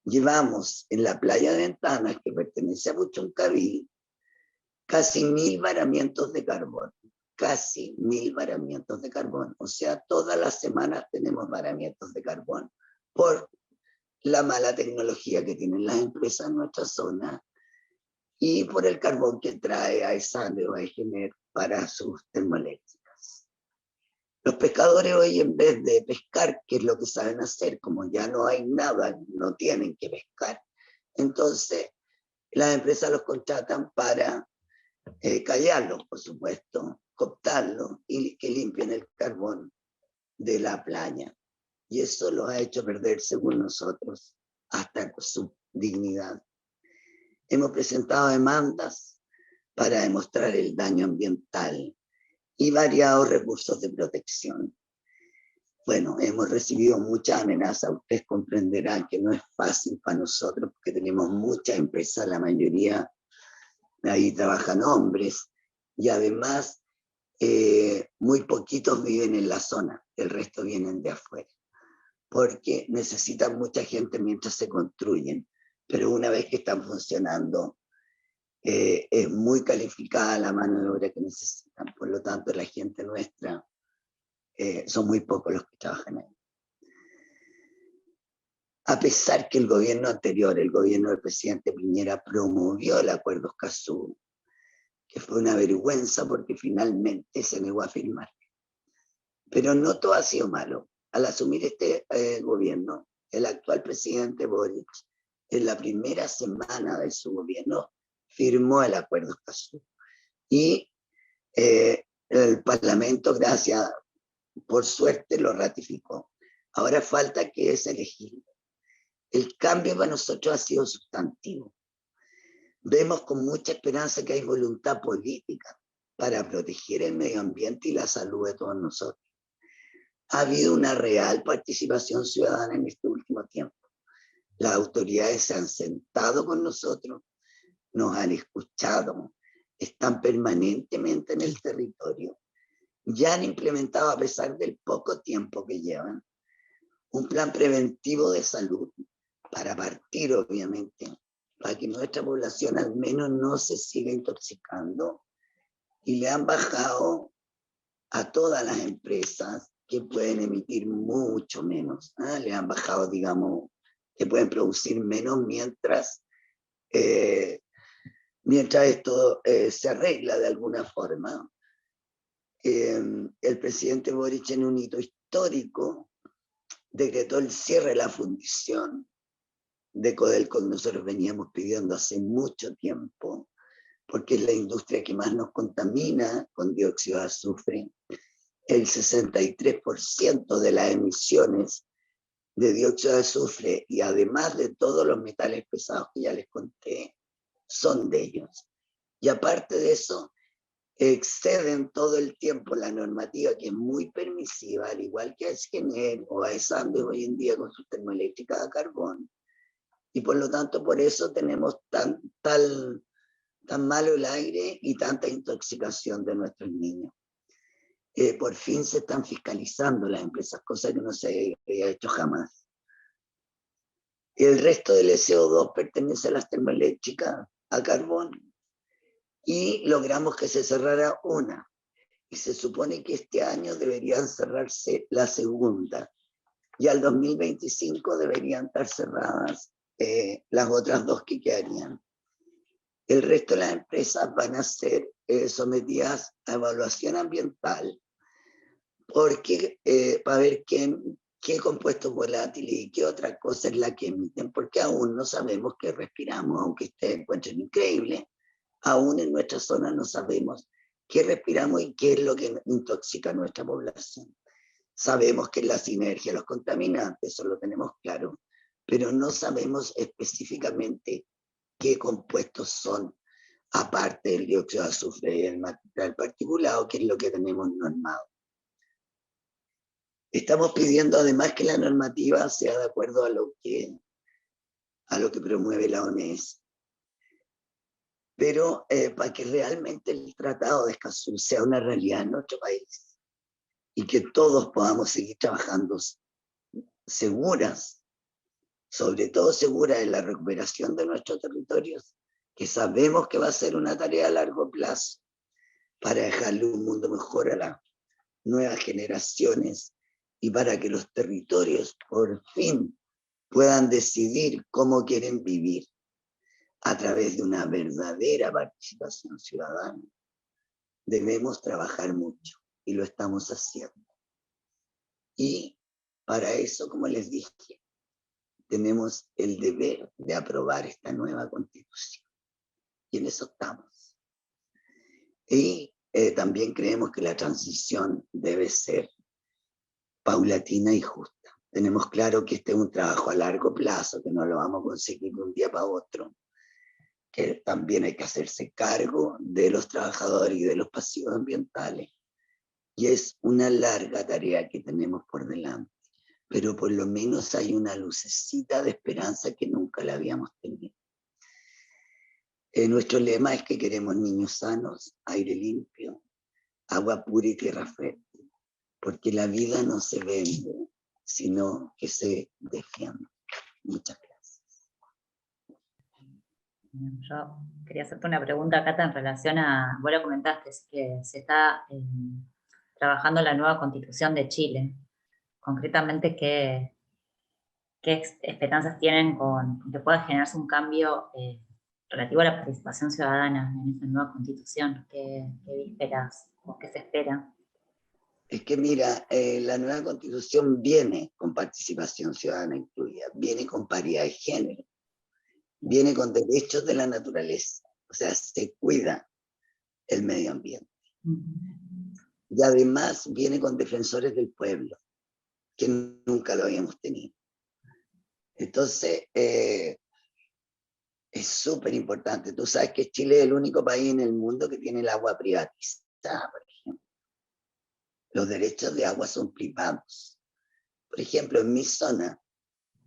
llevamos en la playa de Ventanas, que pertenece a Puchuncaví, casi 1000 varamientos de carbón. Casi 1000 varamientos de carbón. O sea, todas las semanas tenemos varamientos de carbón por la mala tecnología que tienen las empresas en nuestra zona y por el carbón que trae Aesande o Aegener para sus termoeléctricas. Los pescadores hoy, en vez de pescar, que es lo que saben hacer, como ya no hay nada, no tienen que pescar, entonces las empresas los contratan para callarlos, por supuesto, cooptarlos y que limpien el carbón de la playa. Y eso los ha hecho perder, según nosotros, hasta su dignidad. Hemos presentado demandas para demostrar el daño ambiental y variados recursos de protección. Bueno, hemos recibido muchas amenazas. Ustedes comprenderán que no es fácil para nosotros porque tenemos muchas empresas, la mayoría ahí trabajan hombres y además muy poquitos viven en la zona, el resto vienen de afuera, porque necesitan mucha gente mientras se construyen, pero una vez que están funcionando es muy calificada la mano de obra que necesitan, por lo tanto la gente nuestra son muy pocos los que trabajan ahí. A pesar que el gobierno anterior, el gobierno del presidente Piñera, promovió el acuerdo Escazú, que fue una vergüenza porque finalmente se negó a firmar. Pero no todo ha sido malo. Al asumir este gobierno, el actual presidente Boric, en la primera semana de su gobierno, firmó el acuerdo Escazú. Y el Parlamento, gracias, por suerte, lo ratificó. Ahora falta que es elegido. El cambio para nosotros ha sido sustantivo. Vemos con mucha esperanza que hay voluntad política para proteger el medio ambiente y la salud de todos nosotros. Ha habido una real participación ciudadana en este último tiempo. Las autoridades se han sentado con nosotros, nos han escuchado, están permanentemente en el territorio. Ya han implementado, a pesar del poco tiempo que llevan, un plan preventivo de salud para partir, obviamente, para que nuestra población al menos no se siga intoxicando, y le han bajado a todas las empresas que pueden emitir mucho menos. Le han bajado, digamos, que pueden producir menos mientras esto se arregla de alguna forma. El presidente Boric, en un hito histórico, decretó el cierre de la fundición de Codelco que nosotros veníamos pidiendo hace mucho tiempo, porque es la industria que más nos contamina con dióxido de azufre. El 63% de las emisiones de dióxido de azufre, y además de todos los metales pesados que ya les conté, son de ellos. Y aparte de eso, exceden todo el tiempo la normativa, que es muy permisiva, al igual que Aegener o Aesande hoy en día con sus termoeléctricas a carbón. Y por lo tanto, por eso tenemos tan malo el aire y tanta intoxicación de nuestros niños. Por fin se están fiscalizando las empresas, cosa que no se había hecho jamás. El resto del CO2 pertenece a las termoeléctricas a carbón y logramos que se cerrara una. Y se supone que este año deberían cerrarse la segunda. Y al 2025 deberían estar cerradas las otras dos que quedarían. El resto de las empresas van a ser sometidas a evaluación ambiental porque para ver qué compuestos volátiles y qué otra cosa es la que emiten, porque aún no sabemos qué respiramos, aunque ustedes encuentren increíble, aún en nuestra zona no sabemos qué respiramos y qué es lo que intoxica a nuestra población. Sabemos que es la sinergia de los contaminantes, eso lo tenemos claro, pero no sabemos específicamente qué compuestos son, aparte del dióxido de azufre y el material particulado, que es lo que tenemos normado. Estamos pidiendo además que la normativa sea de acuerdo a lo que promueve la OMS. Pero para que realmente el Tratado de Escazú sea una realidad en nuestro país y que todos podamos seguir trabajando seguras, sobre todo seguras en la recuperación de nuestros territorios, que sabemos que va a ser una tarea a largo plazo para dejarle un mundo mejor a las nuevas generaciones y para que los territorios por fin puedan decidir cómo quieren vivir a través de una verdadera participación ciudadana. Debemos trabajar mucho y lo estamos haciendo. Y para eso, como les dije, tenemos el deber de aprobar esta nueva Constitución. Y en eso estamos. Y también creemos que la transición debe ser paulatina y justa. Tenemos claro que este es un trabajo a largo plazo, que no lo vamos a conseguir de un día para otro, que también hay que hacerse cargo de los trabajadores y de los pasivos ambientales. Y es una larga tarea que tenemos por delante, pero por lo menos hay una lucecita de esperanza que nunca la habíamos tenido. Nuestro lema es que queremos niños sanos, aire limpio, agua pura y tierra fértil, porque la vida no se vende, sino que se defiende. Muchas gracias. Yo quería hacerte una pregunta, Cata, en relación a, vos lo comentaste, que se está trabajando en la nueva Constitución de Chile. Concretamente, ¿qué esperanzas tienen con que pueda generarse un cambio relativo a la participación ciudadana en esta nueva Constitución? ¿Qué vísperas o qué se espera? Es que mira, la nueva Constitución viene con participación ciudadana incluida, viene con paridad de género, viene con derechos de la naturaleza, o sea, se cuida el medio ambiente. Y además viene con defensores del pueblo, que nunca lo habíamos tenido. Entonces, es súper importante. Tú sabes que Chile es el único país en el mundo que tiene el agua privatizada, por ejemplo. Los derechos de agua son privados. Por ejemplo, en mi zona,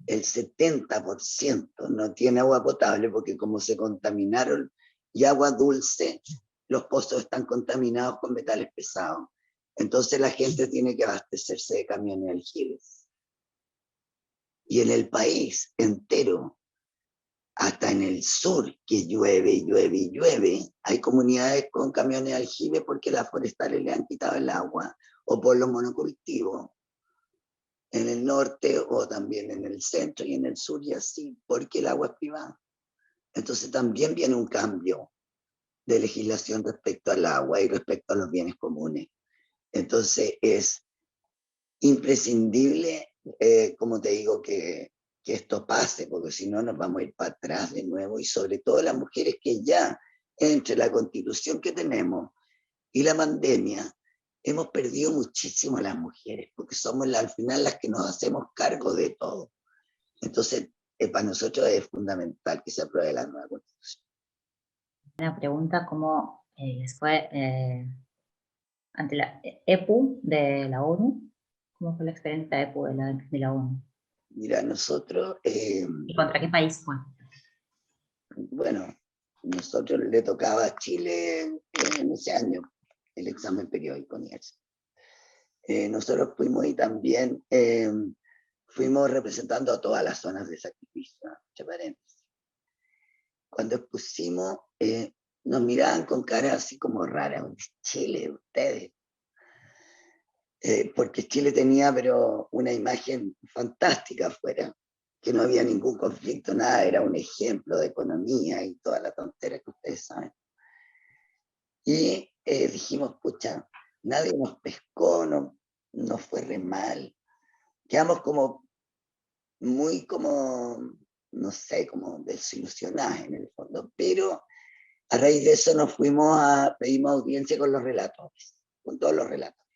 el 70% no tiene agua potable porque como se contaminaron y agua dulce, los pozos están contaminados con metales pesados. Entonces la gente tiene que abastecerse de camiones de aljibes. Y en el país entero, hasta en el sur, que llueve y llueve y llueve, hay comunidades con camiones de aljibe porque las forestales le han quitado el agua, o por los monocultivos, en el norte o también en el centro y en el sur y así, porque el agua es privada. Entonces también viene un cambio de legislación respecto al agua y respecto a los bienes comunes. Entonces es imprescindible, como te digo, que esto pase, porque si no nos vamos a ir para atrás de nuevo, y sobre todo las mujeres que ya, entre la Constitución que tenemos y la pandemia, hemos perdido muchísimo a las mujeres, porque somos al final las que nos hacemos cargo de todo. Entonces, para nosotros es fundamental que se apruebe la nueva Constitución. Una pregunta, ¿cómo les fue ante la EPU de la ONU? ¿Cómo fue la experiencia de EPU de la ONU? Mira, nosotros... ¿Y contra qué país fue? Bueno, nosotros le tocaba a Chile en ese año el examen periódico ni eso. Nosotros fuimos y también fuimos representando a todas las zonas de sacrificio, entre paréntesis. Cuando expusimos, nos miraban con cara así como rara, Chile, ustedes. Porque Chile tenía pero una imagen fantástica afuera, que no había ningún conflicto, nada, era un ejemplo de economía y toda la tontera que ustedes saben. Y dijimos, pucha, nadie nos pescó, no fue re mal. Quedamos como muy no sé, como desilusionadas en el fondo, pero a raíz de eso pedimos audiencia con los relatores, con todos los relatores.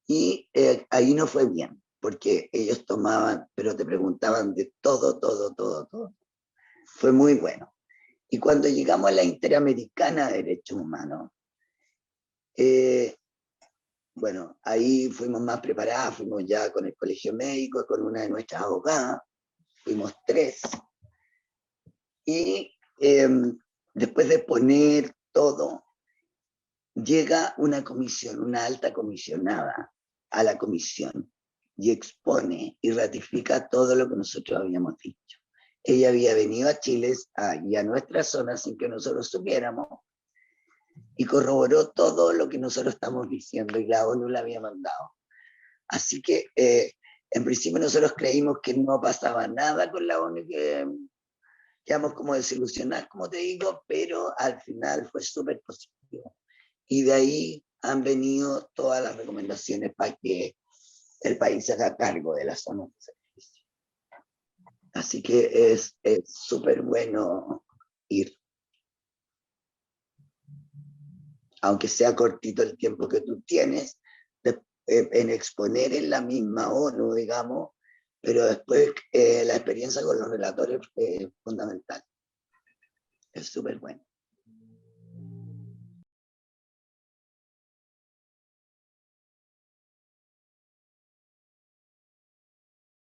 Y ahí no fue bien, porque ellos tomaban, pero te preguntaban de todo. Fue muy bueno. Y cuando llegamos a la Interamericana de Derechos Humanos, bueno, ahí fuimos más preparados, fuimos ya con el colegio médico, con una de nuestras abogadas, fuimos 3. Y después de poner todo, llega una comisión, una alta comisionada a la comisión y expone y ratifica todo lo que nosotros habíamos dicho. Ella había venido a Chile y a nuestra zona sin que nosotros supiéramos y corroboró todo lo que nosotros estamos diciendo y la ONU la había mandado. Así que en principio nosotros creímos que no pasaba nada con la ONU, que quedamos como desilusionados, como te digo, pero al final fue súper positivo. Y de ahí han venido todas las recomendaciones para que el país se haga cargo de las zonas de sacrificio. Así que es súper bueno ir. Aunque sea cortito el tiempo que tú tienes, en exponer en la misma ONU, digamos, pero después la experiencia con los relatores es fundamental. Es súper bueno.